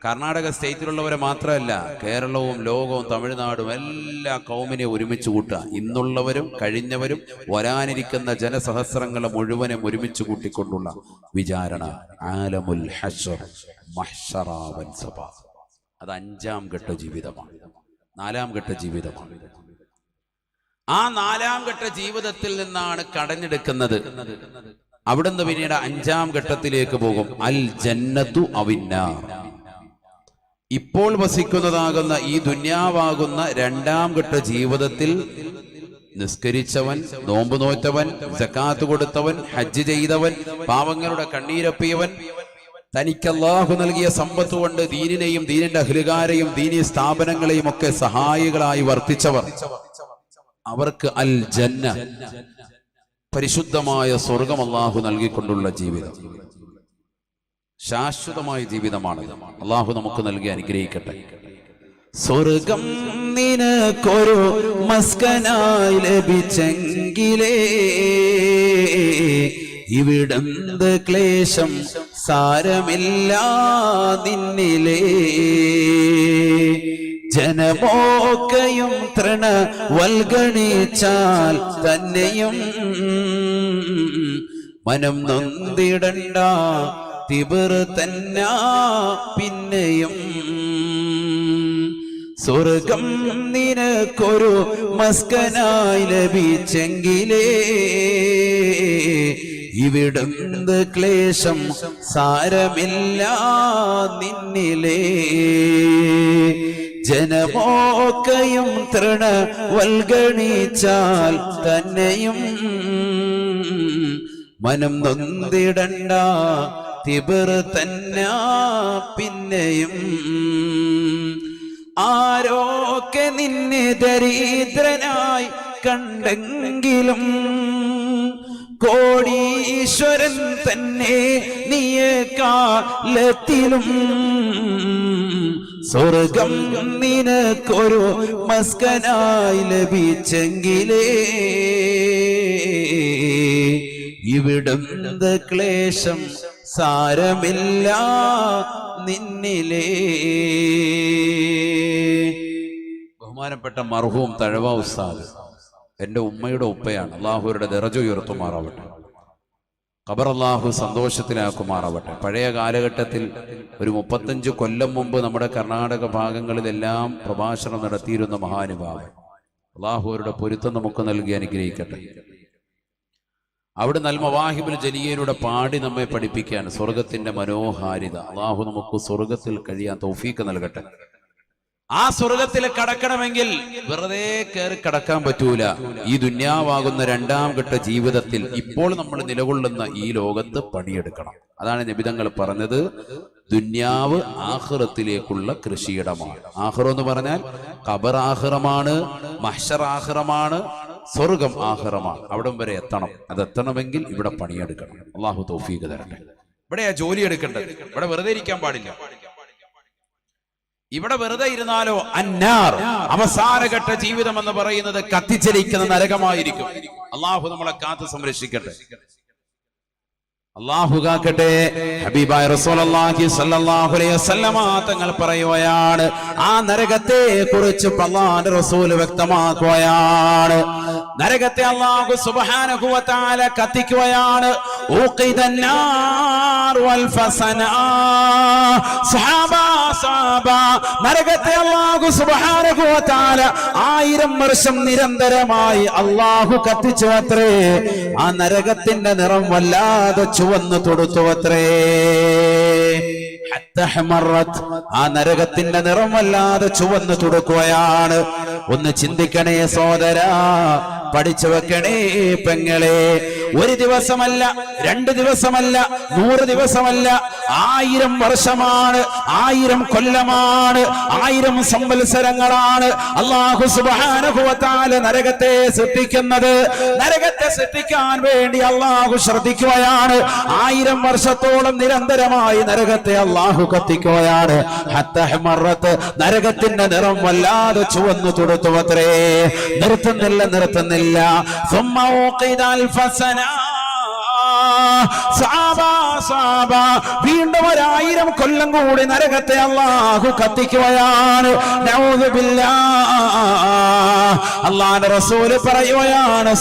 കർണാടക സ്റ്റേറ്റിലുള്ളവരെ മാത്രമല്ല, കേരളവും ലോകവും തമിഴ്നാടും എല്ലാ കൗമിനെ ഒരുമിച്ച് കൂട്ടുക. ഇന്നുള്ളവരും കഴിഞ്ഞവരും വരാനിരിക്കുന്ന ജനസഹസ്രങ്ങളെ മുഴുവനും ഒരുമിച്ച് കൂട്ടിക്കൊണ്ടുള്ള വിചാരണ. ആലമുൽ ഹശ്ർ, മഹ്ശറ വൻസബ. അത് അഞ്ചാം ഘട്ട ജീവിതമാണ്, നാലാം ഘട്ട ജീവിതമാണ്. ആ നാലാം ഘട്ട ജീവിതത്തിൽ നിന്നാണ് കടഞ്ഞെടുക്കുന്നത്. അവിടുന്ന് പിന്നീട് അഞ്ചാം ഘട്ടത്തിലേക്ക് പോകും. അൽ ജന്നത്തു അവിന്നാർ. ഇപ്പോൾ വസിക്കുന്നതാകുന്ന ഈ ദുന്യാവാകുന്ന രണ്ടാം ഘട്ട ജീവിതത്തിൽ നിസ്കരിച്ചവൻ, നോമ്പ് നോറ്റവൻ, സക്കാത്ത് കൊടുത്തവൻ, ഹജ്ജ് ചെയ്തവൻ, പാവങ്ങളുടെ കണ്ണീരപ്പിയവൻ, തനിക്ക് അല്ലാഹു നൽകിയ സമ്പത്ത് കൊണ്ട് ദീനിനെയും ദീനിന്റെ അഹ്ലുകാരെയും ദീനി സ്ഥാപനങ്ങളെയും ഒക്കെ സഹായികളായി വർത്തിച്ചവർ, അവർക്ക് അൽ ജന്ന, പരിശുദ്ധമായ സ്വർഗം അല്ലാഹു നൽകിക്കൊണ്ടുള്ള ജീവിതം, ശാശ്വതമായ ജീവിതമാണ്. അല്ലാഹു നമുക്ക് നൽകി അനുഗ്രഹിക്കട്ടെ. സ്വർഗം നിനക്കൊരു മസ്കനായി ലഭിച്ചെങ്കിലേ ഇവിടെന്ത് ക്ലേശം സാരമില്ല നിന്നിലേ. ജനമോക്കയും തൃണ വൽഗണിച്ചാൽ തന്നെയും മനം നൊന്തിടണ്ട, തിബർ തന്നാ പിന്നെയും. സ്വർഗം നിനക്കൊരു മസ്കനായി ലഭിച്ചെങ്കിലേ ഇവിടെന്ത് ക്ലേശം സാരമില്ല നിന്നിലേ. ജനമോക്കയും തൃണ വൽഗണിച്ചാൽ തന്നെയും മനം നൊന്തിടണ്ട, തിബർ തന്നാ പിന്നെയും. ആരോക്കെ നിന്നെ ദരിദ്രനായി കണ്ടെങ്കിലും കോടീശ്വരൻ തന്നെ നീയെക്കാലത്തിലും. സ്വർഗം നിനക്കൊരു മസ്കനായി ലഭിച്ചെങ്കിലേ ഇവിടെന്ത് ക്ലേശം സാരമില്ല നിന്നിലേ. ബഹുമാനപ്പെട്ട മർഹൂം തഴവ ഉസ്താദ് എൻ്റെ ഉമ്മയുടെ ഉപ്പയാണ്. അള്ളാഹുരുടെ ദറജ ഉയർത്തുമാറാവട്ടെ, ഖബർ അള്ളാഹു സന്തോഷത്തിലാക്കുമാറാവട്ടെ. പഴയ കാലഘട്ടത്തിൽ ഒരു 35 കൊല്ലം മുമ്പ് നമ്മുടെ കർണാടക ഭാഗങ്ങളിലെല്ലാം പ്രഭാഷണം നടത്തിയിരുന്ന മഹാനുഭാവൻ. അള്ളാഹുരുടെ പൊരുത്തം നമുക്ക് നൽകി അനുഗ്രഹിക്കട്ടെ. അവിടെ മവാഹിബുൽ ജലിയയിലൂടെ പാടി നമ്മെ പഠിപ്പിക്കാൻ സ്വർഗത്തിന്റെ മനോഹാരിത. അള്ളാഹു നമുക്ക് സ്വർഗത്തിൽ കഴിയാൻ തൗഫീക്ക് നൽകട്ടെ. ആ സ്വർഗത്തിൽ കടക്കണമെങ്കിൽ വെറുതെ കയറി കടക്കാൻ പറ്റൂല. ഈ ദുന്യാവാകുന്ന രണ്ടാം ഘട്ട ജീവിതത്തിൽ ഇപ്പോൾ നമ്മൾ നിലകൊള്ളുന്ന ഈ ലോകത്ത് പണിയെടുക്കണം. അതാണ് നബിതങ്ങൾ പറഞ്ഞത്, ദുന്യാവ് ആഖിറത്തിലേക്കുള്ള കൃഷിയിടമാണ്. ആഖിറം എന്ന് പറഞ്ഞാൽ ഖബർ ആഖിറമാണ്, മഹ്ശർ ആഖിറമാണ്, സ്വർഗം ആഖിറമാണ്. അവിടം വരെ എത്തണം. അത് എത്തണമെങ്കിൽ ഇവിടെ പണിയെടുക്കണം. അള്ളാഹു തൗഫീഖ് തരട്ടെ. ഇവിടെയാ ജോലി എടുക്കേണ്ടത്. ഇവിടെ വെറുതെ ഇരിക്കാൻ പാടില്ല. ഇവിടെ വെറുതെ ഇരുന്നാലോ അന്നാർ, അവസാനഘട്ട ജീവിതം എന്ന് പറയുന്നത് കത്തിച്ചലിക്കുന്ന നരകമായിരിക്കും. അള്ളാഹു നമ്മളെ കാത്ത് സംരക്ഷിക്കട്ടെ. അല്ലാഹു കാക്കട്ടെ. ഹബീബായ റസൂലുള്ളാഹി സ്വല്ലല്ലാഹു അലൈഹി വസല്ലമ തങ്ങൾ പറയുകയാണ്, ആ നരകത്തെ കുറിച്ച് അല്ലാഹുവിന്റെ റസൂൽ വ്യക്തമാക്കുകയാണ്. നരകത്തെ അല്ലാഹു സുബ്ഹാനഹു വ തആല കത്തിക്കുകയാണ്. ഊഖിദന്നാർ വൽ ഫസനാ. സഹാബ നരകത്തെ അല്ലാഹു സുബ്ഹാനഹു വ തആല 1000 വർഷം നിരന്തരമായി അല്ലാഹു കത്തിച്ചു അത്രേ. ആ നരകത്തിന്റെ നിറം വല്ലാതെ ചുവന്നു തൊടുത്തു അത്രേ. ആ നരകത്തിന്റെ നിറം വല്ലാതെ ചുവന്നു തുടുക്കുകയാണ്. ഒന്ന് ചിന്തിക്കണേ സോദരാ, പഠിച്ചു വെക്കണേ പെങ്ങളെ. ഒരു ദിവസമല്ല, 2 ദിവസമല്ല, 100 ദിവസമല്ല, 1000 വർഷമാണ്, 1000 കൊല്ലമാണ്, 1000 സംവത്സരങ്ങളാണ് അല്ലാഹു സുബ്ഹാനഹു വ തആല നരകത്തെ സൃഷ്ടിക്കുന്നത്. നരകത്തെ സൃഷ്ടിക്കാൻ വേണ്ടി അല്ലാഹു ശ്രദ്ധിക്കുകയാണ്. 1000 വർഷത്തോളം നിരന്തരമായി നരകത്തെ അല്ലാഹു കത്തിക്കുകയാണ്. നരകത്തിന്റെ നിറം വല്ലാതെ ചുവന്നു തൊടുത്തു അത്രേ. നിർത്തുന്നില്ല. വീണ്ടും 1000 കൊല്ലം കൂടി നരകത്തെ അല്ലാഹു കത്തിക്കുകയാണ്. അല്ലാഹുവിന്റെ റസൂൽ പറയുകയാണ്,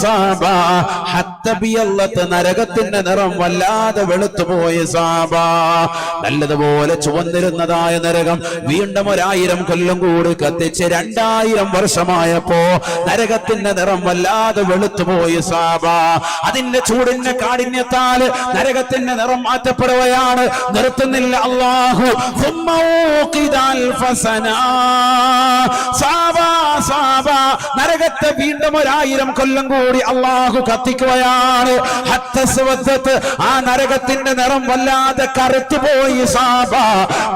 നരകത്തിന്റെ നിറം വല്ലാതെ വെളുത്തുപോയി സാബ. നല്ലതുപോലെ ചുവന്നിരുന്നതായ നരകം വീണ്ടും 1000 കൊല്ലം കൂടി കത്തിച്ച് 2000 വർഷമായപ്പോ നരകത്തിന്റെ നിറം വല്ലാതെ വെളുത്തുപോയി സാബ. അതിന്റെ ചൂടിന്റെ കാഠിന്യത്താല് നരകത്തിന്റെ നിറം മാറ്റപ്പെടുകയാണ്. നിർത്തുന്നില്ല അല്ലാഹു. നരകത്തെ വീണ്ടും 1000 കൊല്ലം കൂടി അല്ലാഹു കത്തിക്കുകയാണ്. ആ നരകത്തിന്റെ നിറം വല്ലാതെ കറുത്തുപോയി സാബ.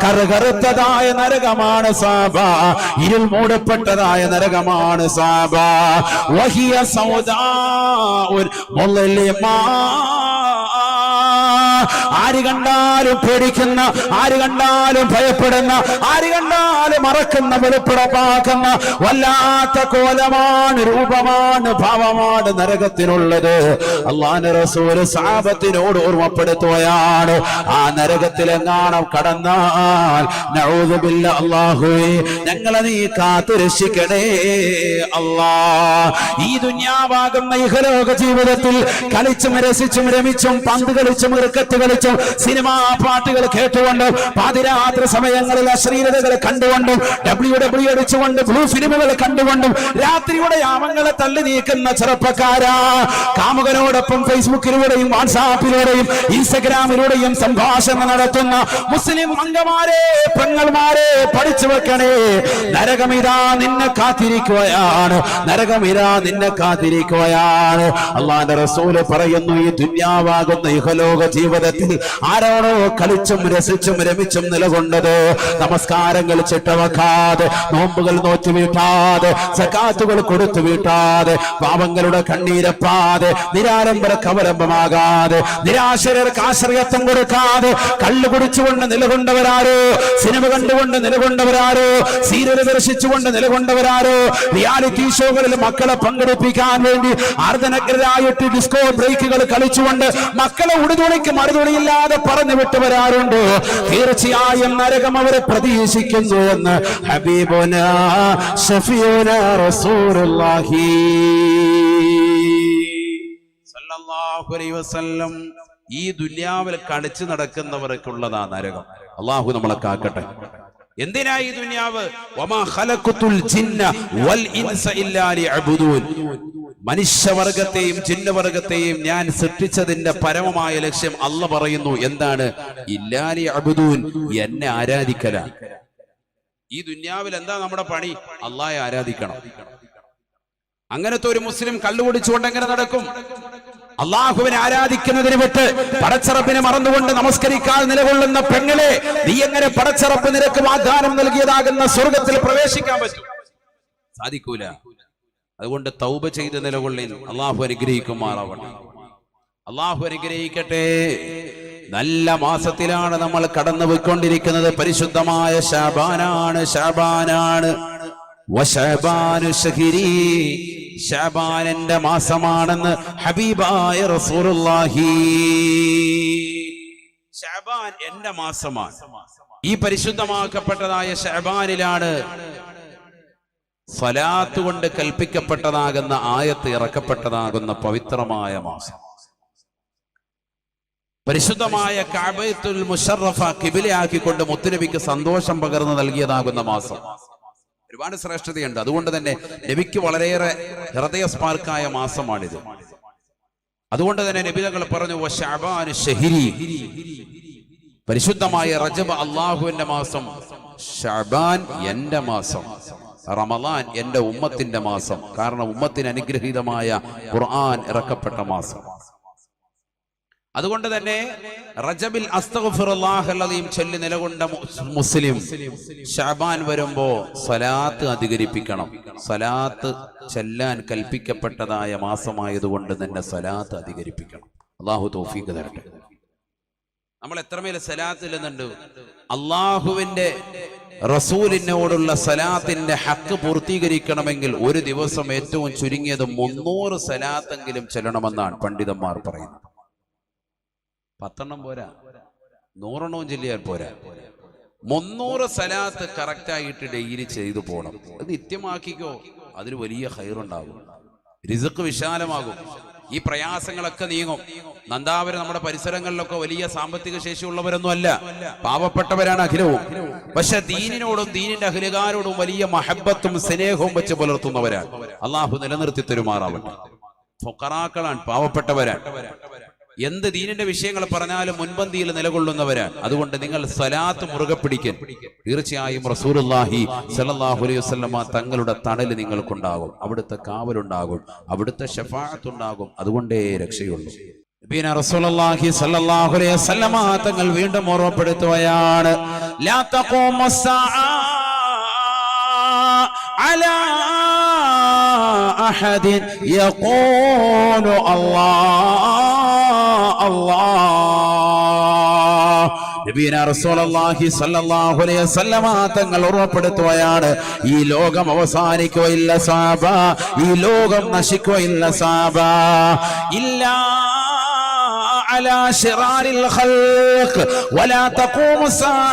കറുകറുത്തതായ നരകമാണ് സാബ. ഇരുൾ മൂടപ്പെട്ടതായ നരകമാണ് സാബ. വഹിയ സൗദാ ആര് കണ്ടാലും പേടിക്കുന്ന, ആര് കണ്ടാലും ഭയപ്പെടുന്ന, ആര് കണ്ടാലും മറക്കുന്ന, വെളിപ്പുറപ്പാക്കുന്ന വല്ലാത്ത കോലമാണ്, രൂപമാണ്, ഭാവമാണ് നരകത്തിനുള്ളത്. അല്ലാഹുവിന്റെ റസൂൽ സഹാബത്തിനോട് ഓർമ്മപ്പെടുത്തുകയാണ്, ആ നരകത്തിലെങ്ങാണം കടന്നാൽ നഊദു ബില്ലാഹ്, അല്ലാഹുവേ ഞങ്ങളെ നീ കാത്തു രക്ഷിക്കണേ അല്ലാ. ഈ ദുനിയാവാകുന്ന ഇഹലോക ജീവിതത്തിൽ കളിച്ചും രസിച്ചും രമിച്ചും പന്ത് കളിച്ചും ക്രിക്കറ്റ് കളിച്ചും സിനിമാ പാട്ടുകൾ കേട്ടുകൊണ്ടും പാതിരാത്രി സമയങ്ങളിൽ അശ്ലീലതകൾ കണ്ടുകൊണ്ടും WWE അടിച്ചുകൊണ്ട് ബ്ലൂ ഫിലിമുകൾ കണ്ടുകൊണ്ടും രാത്രിയുടെ യാമങ്ങളെ തള്ളി നീക്കുന്ന ചെറുപ്പക്കാരാ, കാമുകനോടൊപ്പം ഫേസ്ബുക്കിലൂടെയും വാട്സാപ്പിലൂടെയും ഇൻസ്റ്റഗ്രാമിലൂടെയും സംഭാഷണം നടത്തുന്ന മുസ്ലിം അംഗമാരെ, പെങ്ങൾമാരെ, പഠിച്ചു വെക്കണേ. നരകമിതാ നിന്നെ കാത്തിരിക്കുകയാണ്. നരകമിതാ നിന്നെ കാത്തിരിക്കുകയാണ്. അല്ലാഹുവിന്റെ റസൂല് പറയുന്നു, ഈ ദുനിയാവാകുന്ന ഇഹലോക ജീവിതത്തിൽ ആരാണോ കളിച്ചും രസിച്ചും രമിച്ചും നിലകൊണ്ടത്, നമസ്കാരങ്ങൾ ചിട്ടവെക്കാതെ, നോമ്പുകൾ നോറ്റുവീട്ടാതെ, സകാത്തുകൾ കൊടുത്തു വീട്ടാതെ, പാവങ്ങളുടെ കണ്ണീരപ്പാതെ, നിരാലംബരക്ക് അവലംബമാകാതെ, നിരാശരർക്ക് ആശ്രയത്വം കൊടുക്കാതെ, കള്ളു കുടിച്ചുകൊണ്ട് നിലകൊണ്ടവരാരോ, സിനിമ കണ്ടുകൊണ്ട് നിലകൊണ്ടവരാരോ, സീരിയൽ ദർശിച്ചുകൊണ്ട് നിലകൊണ്ടവരാരോ, റിയാലിറ്റി ഷോകളിൽ മക്കളെ പങ്കെടുപ്പിക്കാൻ വേണ്ടി ആർദ്രനഗ്നരായിട്ട് ഡിസ്കോ ബ്രേക്കുകൾ കളിച്ചുകൊണ്ട് മക്കളെ ഉടുതുണിക്ക് മറുതുണിയില്ലാതെ പറഞ്ഞു വിട്ടവരാരുണ്ട്. തീർച്ചയായും നരകം അവരെ പ്രതീക്ഷിക്കുന്നു എന്ന് ഹബീബുനാ ശഫീഉനാ റസൂലുള്ളാഹി സല്ലല്ലാഹു അലൈഹി വസല്ലം. ഈ ദുനിയാവിൽ കളിച്ചു നടക്കുന്നവർക്കുള്ളതാ നരകം. അല്ലാഹു നമ്മളെ കാക്കട്ടെ. എന്തിനാ ഈ ദുനിയാവ്? വമാ ഖലഖതുൽ ജിന്ന വൽ ഇൻസ ഇല്ലാ ലിയഅ്ബുദൂൻ. മനുഷ്യവർഗത്തെയും ജിന്നവർഗത്തെയും ഞാൻ സൃഷ്ടിച്ചതിന്റെ പരമമായ ലക്ഷ്യം അല്ലാഹ് പറയുന്നു എന്താണ്? ഇല്ലാ ലിയഅ്ബുദൂൻ, എന്നെ ആരാധിക്കലാണ്. ഈ ദുന്യാവിൽ എന്താ നമ്മുടെ പണി? അള്ളാഹെ ആരാധിക്കണം. അങ്ങനത്തെ ഒരു മുസ്ലിം കള്ളുകുടിച്ചുകൊണ്ട് എങ്ങനെ നടക്കും? അള്ളാഹുവിനെ ആരാധിക്കുന്നതിന് വിട്ട് പടച്ചറപ്പിനെ മറന്നുകൊണ്ട് നമസ്കരിക്കാതെ നിലകൊള്ളുന്ന പെങ്ങളെ, നീ എങ്ങനെ പടച്ചറപ്പ് നിനക്ക് വാഗ്ദാനം നൽകിയതാകുന്ന സ്വർഗത്തിൽ പ്രവേശിക്കാൻ പറ്റും? സാധിക്കൂല. അതുകൊണ്ട് തൗബ ചെയ്ത് നിലകൊള്ളിൻ. അള്ളാഹു അനുഗ്രഹിക്കുമാറാവട്ടെ. അള്ളാഹു അനുഗ്രഹിക്കട്ടെ. നല്ല മാസത്തിലാണ് നമ്മൾ കടന്നു പോയിക്കൊണ്ടിരിക്കുന്നത്. പരിശുദ്ധമായ ശഅബാനാണ്. ശഅബാൻ എന്റെ മാസമാണെന്ന് ഹബീബായ റസൂലുള്ളാഹി. ശഅബാൻ എന്റെ മാസമാണ്. ഈ പരിശുദ്ധമാക്കപ്പെട്ടതായ ശഅബാനിലാണ് സ്വലാത്ത് കൊണ്ട് കൽപ്പിക്കപ്പെട്ടതാകുന്ന ആയത്ത് ഇറക്കപ്പെട്ടതാകുന്ന പവിത്രമായ മാസം. പരിശുദ്ധമായ കഅബത്തുൽ മുശറഫ ഖിബിലയാക്കിക്കൊണ്ട് മുത്തുനബിക്ക് സന്തോഷം പകർന്നു നൽകിയതാകുന്ന മാസം. ഒരുപാട് ശ്രേഷ്ഠതയുണ്ട്. അതുകൊണ്ട് തന്നെ നബിക്ക് വളരെയേറെ ഹൃദയസ്പാർക്കായ മാസമാണിത്. അതുകൊണ്ട് തന്നെ നബി തങ്ങൾ പറഞ്ഞു, വശഅബാനു ശഹരി, പരിശുദ്ധമായ റജബ് അള്ളാഹുവിന്റെ മാസം, ശഅബാൻ എന്റെ മാസം, റമളാൻ എന്റെ ഉമ്മത്തിന്റെ മാസം. കാരണം ഉമ്മത്തിന് അനുഗ്രഹീതമായ ഖുർആൻ ഇറക്കപ്പെട്ട മാസം. അതുകൊണ്ട് തന്നെ റജബിൽ അസ്തഗ്ഫിറുല്ലാഹൽ അദീം ചൊല്ലി നിലകൊണ്ട മുസ്ലിം ശഅബാൻ വരുമ്പോ സ്വലാത്ത് അധികരിപ്പിക്കണം. സ്വലാത്ത് ചൊല്ലാൻ കൽപ്പിക്കപ്പെട്ടതായ മാസമായതുകൊണ്ട് തന്നെ സ്വലാത്ത് അധികരിപ്പിക്കണം. അല്ലാഹു തൗഫീഖ് തരട്ടെ. നമ്മൾ എത്രമേൽ സ്വലാത്ത് ഇല്ലുന്നുണ്ട്. അള്ളാഹുവിന്റെ റസൂലിനോടുള്ള സ്വലാത്തിന്റെ ഹക്ക് പൂർത്തീകരിക്കണമെങ്കിൽ ഒരു ദിവസം ഏറ്റവും ചുരുങ്ങിയത് 300 സ്വലാത്തെങ്കിലും ചെല്ലണമെന്നാണ് പണ്ഡിതന്മാർ പറയുന്നത്. 10 പോരാ, 100 ചൊല്ലിയാൽ പോരാ. 300 സ്വലാത്ത് കറക്റ്റായിട്ട് ഡെയിലി ചെയ്തു പോകണം. അത് നിത്യമാക്കിക്കോ. അതിന് വലിയ ഖൈറുണ്ടാകും. റിസ്ക് വിശാലമാകും. ഈ പ്രയാസങ്ങളൊക്കെ നീങ്ങും. നന്ദാവരം നമ്മുടെ പരിസരങ്ങളിലൊക്കെ വലിയ സാമ്പത്തിക ശേഷിയുള്ളവരൊന്നും അല്ല, പാവപ്പെട്ടവരാണ് അഖിലവും. പക്ഷെ ദീനിനോടും ദീനിന്റെ അഖിലുകാരോടും വലിയ മഹബത്തും സ്നേഹവും വെച്ച് പുലർത്തുന്നവരാണ്. അള്ളാഹു നിലനിർത്തി തരുമാറാവട്ടെ. ഫുഖറാക്കളാണ്, പാവപ്പെട്ടവരാണ്. എന്ത് ദീനിന്റെ വിഷയങ്ങൾ പറഞ്ഞാലും മുൻപന്തിയിൽ നിലകൊള്ളുന്നവരാണ്. അതുകൊണ്ട് നിങ്ങൾ സ്വലാത്ത് മുറുകെ പിടിക്കാൻ. തീർച്ചയായും റസൂലുള്ളാഹി സ്വല്ലല്ലാഹു അലൈഹി വസല്ലമ തങ്ങളുടെ തണൽ നിങ്ങൾക്കുണ്ടാകും. അവിടുത്തെ കാവലുണ്ടാകും, അവിടുത്തെ ശഫാഅത്ത് ഉണ്ടാകും. അതുകൊണ്ടേ രക്ഷയുള്ളൂ. നബിന റസൂലുള്ളാഹി സ്വല്ലല്ലാഹു അലൈഹി വസല്ലമ തങ്ങൾ വീണ്ടും ഓർമ്മപ്പെടുത്തുകയാണ്, ലാ തഖൂമുസ്സാഅ അലാ അഹദിൻ യഖൂലു നബിന റസൂലുള്ളാഹി സ്വല്ലല്ലാഹു അലൈഹി വസല്ലമ തങ്ങൾ ഓർമ്മപ്പെടുത്തുകയാണ്, ഈ ലോകം അവസാനിക്കുകയില്ല സഹാബ, ഈ ലോകം നശിക്കുകയില്ല സഹാബ, ഇല്ലാ على شرار الخلق ولا تقوم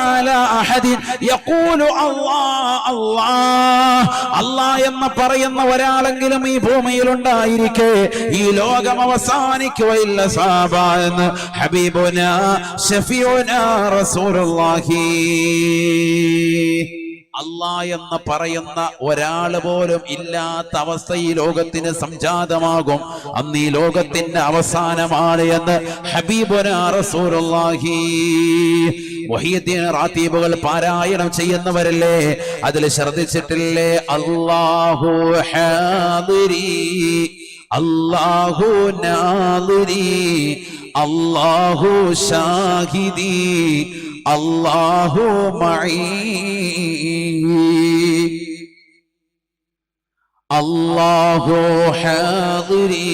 على أحد يقول الله الله الله എന്ന് പറയുന്ന ഒരാളെങ്കിലും ഈ ഭൂമിയിൽ ഉണ്ടായിരിക്കെ ഈ ലോകം അവസാനിക്കുകയില്ല സഹാബ എന്ന് ഹബീബുനാ ശഫീഉനാ റസൂലുള്ളാഹി. അല്ലാഹ് എന്ന് പറയുന്ന ഒരാള് പോലും ഇല്ലാത്ത അവസ്ഥ ഈ ലോകത്തിന് സംജാതമാകും. അന്ന് ഈ ലോകത്തിന്റെ അവസാനമാണ് എന്ന് ഹബീബുനാ റസൂലുള്ളാഹി. മുഹയ്യിദ്ദീൻ റാത്തീബുകൾ പാരായണം ചെയ്യുന്നവരല്ലേ, അതിൽ ശ്രദ്ധിച്ചിട്ടില്ലേ? അല്ലാഹു ഹാദിരി, അല്ലാഹു നാദിരി, അല്ലാഹു ഷാഹിദി, അല്ലാഹു മഈ, അല്ലാഹു ഹാദിരി,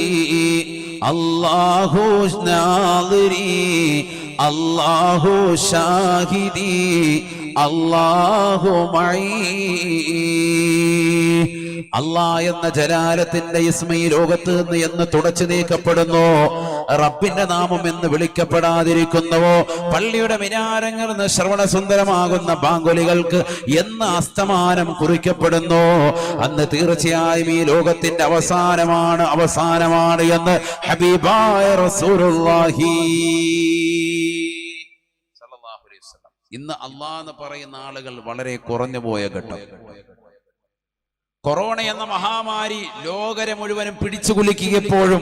അല്ലാഹു നാദിരി, അല്ലാഹു ഷാഹിദി, അല്ലാഹു മഈ. അല്ലാഹ് എന്ന ജലാലത്തിന്റെ ഇസ്മ ഈ ലോകത്ത് നിന്ന് എന്ന് തുടച്ചു നീക്കപ്പെടുന്നു, റബ്ബിന്റെ നാമം എന്ന് വിളിക്കപ്പെടാതിരിക്കുന്നുവോ, പള്ളിയുടെ മിനാരങ്ങളിൽ നിന്ന് ശ്രവണസുന്ദരമാകുന്ന ബാങ്കുലികൾക്ക് എന്ന് അസ്തമാനം കുറിക്കപ്പെടുന്നു, അന്ന് തീർച്ചയായും ഈ ലോകത്തിന്റെ അവസാനമാണ് എന്ന് ഹബീബായ റസൂലുള്ളാഹി സ്വല്ലല്ലാഹു അലൈഹി വസല്ലം. ഇന്ന് അല്ലാഹ് എന്ന് പറയുന്ന ആളുകൾ വളരെ കുറഞ്ഞു പോയ ഘട്ടം. കൊറോണ എന്ന മഹാമാരി ലോകരെ മുഴുവനും പിടിച്ചു കുലുക്കിയപ്പോഴും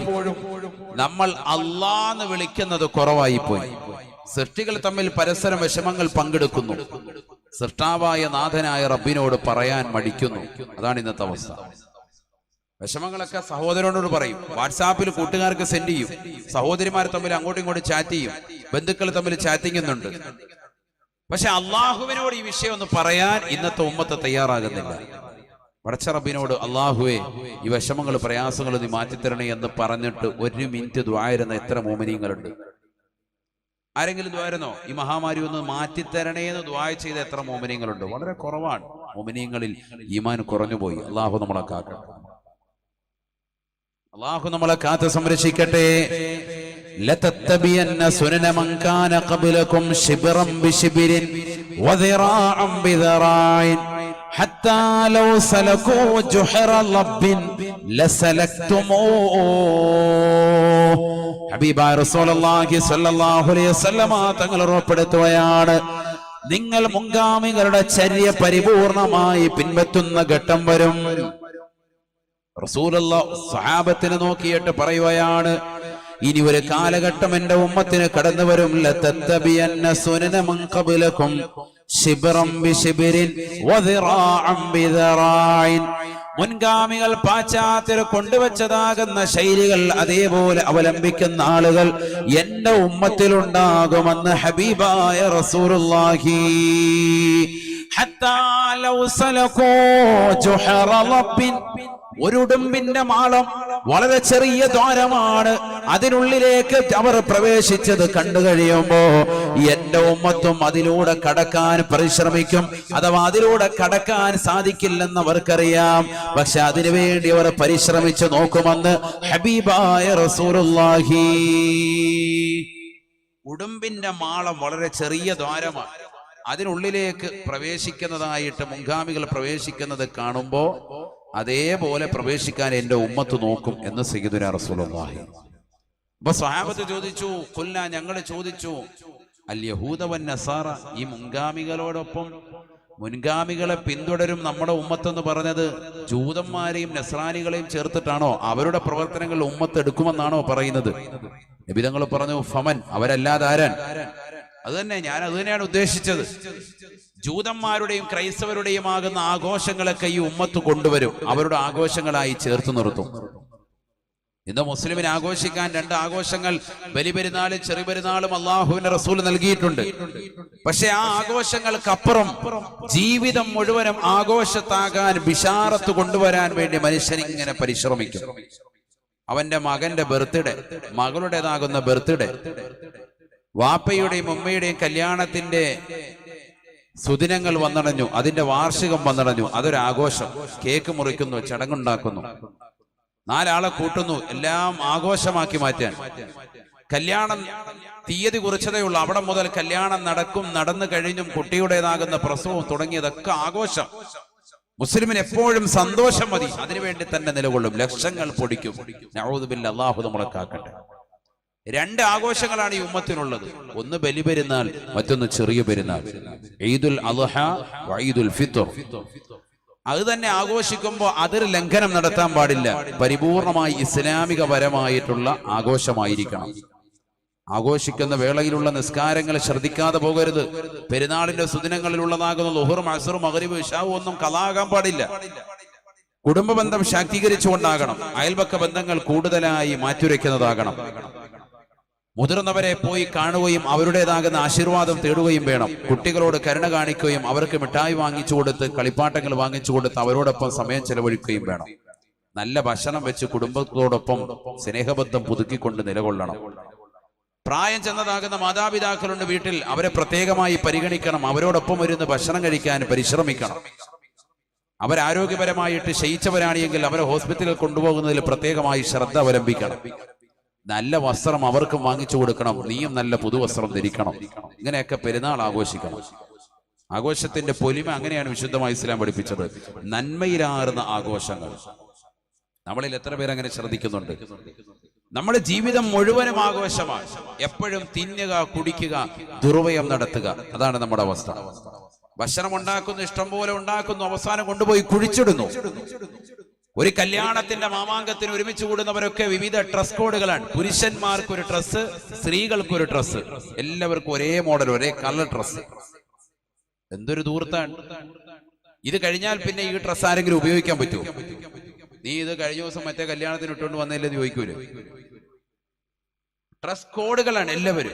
നമ്മൾ അല്ലാഹ് വിളിക്കുന്നത് കുറവായി പോയി. സൃഷ്ടികൾ തമ്മിൽ പരസ്പരം വിഷമങ്ങൾ പങ്കെടുക്കുന്നു. സൃഷ്ടാവായ നാഥനായ റബ്ബിനോട് പറയാൻ മടിക്കുന്നു. അതാണ് ഇന്നത്തെ അവസ്ഥ. വിഷമങ്ങളൊക്കെ സഹോദരനോട് പറയും, വാട്സാപ്പിൽ കൂട്ടുകാർക്ക് സെൻഡ് ചെയ്യും, സഹോദരിമാർ തമ്മിൽ അങ്ങോട്ടും ഇങ്ങോട്ടും ചാറ്റ് ചെയ്യും, ബന്ധുക്കൾ തമ്മിൽ ചാറ്റിങ്ങുന്നുണ്ട്. പക്ഷെ അള്ളാഹുവിനോട് ഈ വിഷയം ഒന്ന് പറയാൻ ഇന്നത്തെ ഉമ്മത്ത് തയ്യാറാകുന്നില്ല. പടച്ച റബ്ബിനോട് അള്ളാഹുവേ ഈ വിഷമങ്ങൾ പ്രയാസങ്ങൾ നീ മാറ്റിത്തരണേ എന്ന് പറഞ്ഞിട്ട് 1 മിനിറ്റ് ദുആയിരുന്ന എത്ര മോമിനീങ്ങളുണ്ട്? ആരെങ്കിലും ദുആയിരുന്നോ? ഈ മഹാമാരി ഒന്ന് മാറ്റിത്തരണേ എന്ന് ദുആ ചെയ്ത എത്ര മോമിനീങ്ങളുണ്ട്? വളരെ കുറവാണ്. മോമിനീങ്ങളിൽ ഈമാൻ കുറഞ്ഞുപോയി. അള്ളാഹു നമ്മളെ കാക്കട്ടെ. അള്ളാഹു നമ്മളെ കാത്ത് സംരക്ഷിക്കട്ടെ. ലതത്തബിയന്ന സുനന മൻ കാന ഖബ്ലകും ശിബ്റൻ ബിശിബ്രിൻ വദിറാഅൻ ബിദറാഇൻ ഹത്താ ലൗ സലകൂ ജുഹറ ലബ്ബിൻ ലസലക്തുമൂഹു. ഹബീബായ റസൂലുള്ളാഹി സ്വല്ലല്ലാഹു അലൈഹി വസല്ലമ തങ്ങൾ ഉറപ്പെടുത്തുകയാണ്, നിങ്ങൾ മുൻഗാമികളുടെ ചര്യ പരിപൂർണമായി പിൻപറ്റുന്ന ഘട്ടം വരും. റസൂലുള്ളാഹി സ്വഹാബത്തിനെ നോക്കിയിട്ട് പറയുകയാണ്, ഇനി ഒരു കാലഘട്ടം എന്റെ ഉമ്മത്തിന് കടന്നു വരും. ലതത്തബിയന്ന സുനന മൻ ഖബ്ലകും ശിബ്റൻ ബിശിബ്രിൻ വദിറാഅൻ ബിദറാഇൻ. മുൻഗാമികൾ പാശ്ചാത്യർ കൊണ്ടുവച്ചതാകുന്ന ശൈലികൾ അതേപോലെ അവലംബിക്കുന്ന ആളുകൾ എന്റെ ഉമ്മത്തിലുണ്ടാകുമെന്ന് ഹബീബായ റസൂലുള്ളാഹി. ഹത്താ ലൗ സലകൂ ജുഹറ ലബ്ബിൻ. ഒരു ഉടുമ്പിന്റെ മാളം, വളരെ ചെറിയ ദ്വാരമാണ്, അതിനുള്ളിലേക്ക് അവർ പ്രവേശിച്ചത് കണ്ടു കഴിയുമ്പോ എന്റെ ഉമ്മത്തും അതിലൂടെ കടക്കാൻ പരിശ്രമിക്കും. അഥവാ അതിലൂടെ കടക്കാൻ സാധിക്കില്ലെന്ന് അവർക്കറിയാം. പക്ഷെ അതിനുവേണ്ടി അവർ പരിശ്രമിച്ചു നോക്കുമെന്ന് ഹബീബായ റസൂലുള്ളാഹി. ഉടുമ്പിന്റെ മാളം വളരെ ചെറിയ ദ്വാരമാണ്, അതിനുള്ളിലേക്ക് പ്രവേശിക്കുന്നതായിട്ട് മുൻഗാമികൾ പ്രവേശിക്കുന്നത് കാണുമ്പോ അതേപോലെ പ്രവേശിക്കാൻ എന്റെ ഉമ്മത്ത് നോക്കും എന്ന് സയ്യിദുനാ റസൂലുള്ളാഹി. അപ്പൊ സ്വഹാബത്ത് ചോദിച്ചു, ഖുൽനാ, ഞങ്ങൾ ചോദിച്ചു, അൽ യഹൂദ വൻ നസാറ, ഈ മുൻഗാമികളോടൊപ്പം മുൻഗാമികളെ പിന്തുടരും നമ്മുടെ ഉമ്മത്തെന്ന് പറഞ്ഞത് ജൂതന്മാരെയും നസ്രാനികളെയും ചേർത്തിട്ടാണോ? അവരുടെ പ്രവർത്തനങ്ങൾ ഉമ്മത്ത് എടുക്കുമെന്നാണോ പറയുന്നത്? നബി തങ്ങൾ പറഞ്ഞു, ഫമൻ, അവരല്ലാതെ ആരാൻ? അത് തന്നെയാണ് ഉദ്ദേശിച്ചത്. ജൂതന്മാരുടെയും ക്രൈസ്തവരുടെയും ആകുന്ന ആഘോഷങ്ങളൊക്കെ ഈ ഉമ്മത്ത് കൊണ്ടുവരും, അവരുടെ ആഘോഷങ്ങളായി ചേർത്ത് നിർത്തും. ഇന്ന് മുസ്ലിമിന് ആഘോഷിക്കാൻ 2 ആഘോഷങ്ങൾ, ബലിപെരുന്നാളും ചെറിയ പെരുന്നാളും അള്ളാഹുവിന്റെ റസൂൽ നൽകിയിട്ടുണ്ട്. പക്ഷെ ആ ആഘോഷങ്ങൾക്കപ്പുറം ജീവിതം മുഴുവനും ആഘോഷത്താകാൻ, ബിശാറത്ത് കൊണ്ടുവരാൻ വേണ്ടി മനുഷ്യൻ ഇങ്ങനെ പരിശ്രമിക്കും. അവന്റെ മകന്റെ ബർത്ത്ഡേ, മകളുടേതാകുന്ന ബർത്ത്ഡേ, വാപ്പയുടെയും ഉമ്മയുടെയും കല്യാണത്തിന്റെ സുദിനങ്ങൾ വന്നടഞ്ഞു, അതിന്റെ വാർഷികം വന്നടഞ്ഞു, അതൊരു ആഘോഷം. കേക്ക് മുറിക്കുന്നു, ചടങ്ങുണ്ടാക്കുന്നു, 4 ആളെ കൂട്ടുന്നു, എല്ലാം ആഘോഷമാക്കി മാറ്റാൻ. കല്യാണം തീയതി കുറിച്ചതേ ഉള്ളൂ, അവിടെ മുതൽ കല്യാണം നടന്നു കഴിഞ്ഞും കുട്ടിയുടേതാകുന്ന പ്രസവവും തുടങ്ങിയതൊക്കെ ആഘോഷം. മുസ്ലിമിന് എപ്പോഴും സന്തോഷം മതി, അതിനുവേണ്ടി തന്നെ നിലകൊള്ളും, ലക്ഷങ്ങൾ പൊടിക്കും. നഊദു ബില്ലാഹ്, അല്ലാഹു നമ്മളെ കാക്കട്ടെ. 2 ആഘോഷങ്ങളാണ് ഈ ഉമ്മത്തിനുള്ളത്, ഒന്ന് ബലിപെരുന്നാൾ, മറ്റൊന്ന് ചെറിയ പെരുന്നാൾ, ഈദുൽ അദ്ഹ വ ഈദുൽ ഫിത്ർ. അത് തന്നെ ആഘോഷിക്കുമ്പോൾ അതിൽ ലംഘനം നടത്താൻ പാടില്ല, പരിപൂർണമായി ഇസ്ലാമികപരമായിട്ടുള്ള ആഘോഷമായിരിക്കണം. ആഘോഷിക്കുന്ന വേളയിലുള്ള നിസ്കാരങ്ങൾ ശ്രദ്ധിക്കാതെ പോകരുത്. പെരുന്നാളിന്റെ സുദിനങ്ങളിലുള്ളതാകുന്ന ളുഹുർ, അസ്ർ, മഗ്രിബ്, ഇശാ ഒന്നും കളാകാൻ പാടില്ല. കുടുംബ ബന്ധം ശാക്തീകരിച്ചുകൊണ്ടാകണം. അയൽപക്ക ബന്ധങ്ങൾ കൂടുതലായി മാറ്റുരയ്ക്കുന്നതാകണം. മുതിർന്നവരെ പോയി കാണുകയും അവരുടേതാകുന്ന ആശീർവാദം തേടുകയും വേണം. കുട്ടികളോട് കരുണ കാണിക്കുകയും അവർക്ക് മിഠായി വാങ്ങിച്ചു കൊടുത്ത്, കളിപ്പാട്ടങ്ങൾ വാങ്ങിച്ചു കൊടുത്ത് അവരോടൊപ്പം സമയം ചെലവഴിക്കുകയും വേണം. നല്ല ഭക്ഷണം വെച്ച് കുടുംബത്തോടൊപ്പം സ്നേഹബന്ധം പുതുക്കിക്കൊണ്ട് നിലകൊള്ളണം. പ്രായം ചെന്നതാകുന്ന മാതാപിതാക്കളുണ്ട് വീട്ടിൽ, അവരെ പ്രത്യേകമായി പരിഗണിക്കണം. അവരോടൊപ്പം ഇരുന്ന് ഭക്ഷണം കഴിക്കാൻ പരിശ്രമിക്കണം. അവരാരോഗ്യപരമായിട്ട് ക്ഷയിച്ചവരാണെങ്കിൽ അവരെ ഹോസ്പിറ്റലിൽ കൊണ്ടുപോകുന്നതിൽ പ്രത്യേകമായി ശ്രദ്ധ അവലംബിക്കണം. നല്ല വസ്ത്രം അവർക്കും വാങ്ങിച്ചു കൊടുക്കണം, നീയും നല്ല പുതുവസ്ത്രം ധരിക്കണം. ഇങ്ങനെയൊക്കെ പെരുന്നാൾ ആഘോഷിക്കണം. ആഘോഷത്തിന്റെ പൊലിമ അങ്ങനെയാണ് വിശുദ്ധമായ ഇസ്ലാം പഠിപ്പിച്ചത്. നന്മയിലാർന്ന ആഘോഷങ്ങൾ. നമ്മളിൽ എത്ര പേര് അങ്ങനെ ശ്രദ്ധിക്കുന്നുണ്ട്? നമ്മുടെ ജീവിതം മുഴുവനും ആഘോഷമാണ്. എപ്പോഴും തിന്നുക, കുടിക്കുക, ദുർവ്യയം നടത്തുക, അതാണ് നമ്മുടെ അവസ്ഥ. ഭക്ഷണം ഉണ്ടാക്കുന്നു, ഇഷ്ടം പോലെ ഉണ്ടാക്കുന്നു, അവസാനം കൊണ്ടുപോയി കുഴിച്ചിടുന്നു. ഒരു കല്യാണത്തിന്റെ മാമാങ്കത്തിന് ഒരുമിച്ച് കൂടുന്നവരൊക്കെ വിവിധ ഡ്രസ് കോഡുകളാണ്. പുരുഷന്മാർക്കൊരു ഡ്രസ്സ്, സ്ത്രീകൾക്കൊരു ഡ്രസ്സ്, എല്ലാവർക്കും ഒരേ മോഡൽ, ഒരേ കളർ ഡ്രസ്സ്. എന്തൊരു ദൂർത്താണ്. ഇത് കഴിഞ്ഞാൽ പിന്നെ ഈ ഡ്രസ്സ് ആരെങ്കിലും ഉപയോഗിക്കാൻ പറ്റുമോ? നീ ഇത് കഴിഞ്ഞ ദിവസം മറ്റേ കല്യാണത്തിന് ഇട്ടുകൊണ്ട് വന്നില്ലെന്ന് ചോദിക്കൂലേ? ഡ്രസ് കോഡുകളാണ് എല്ലാവരും.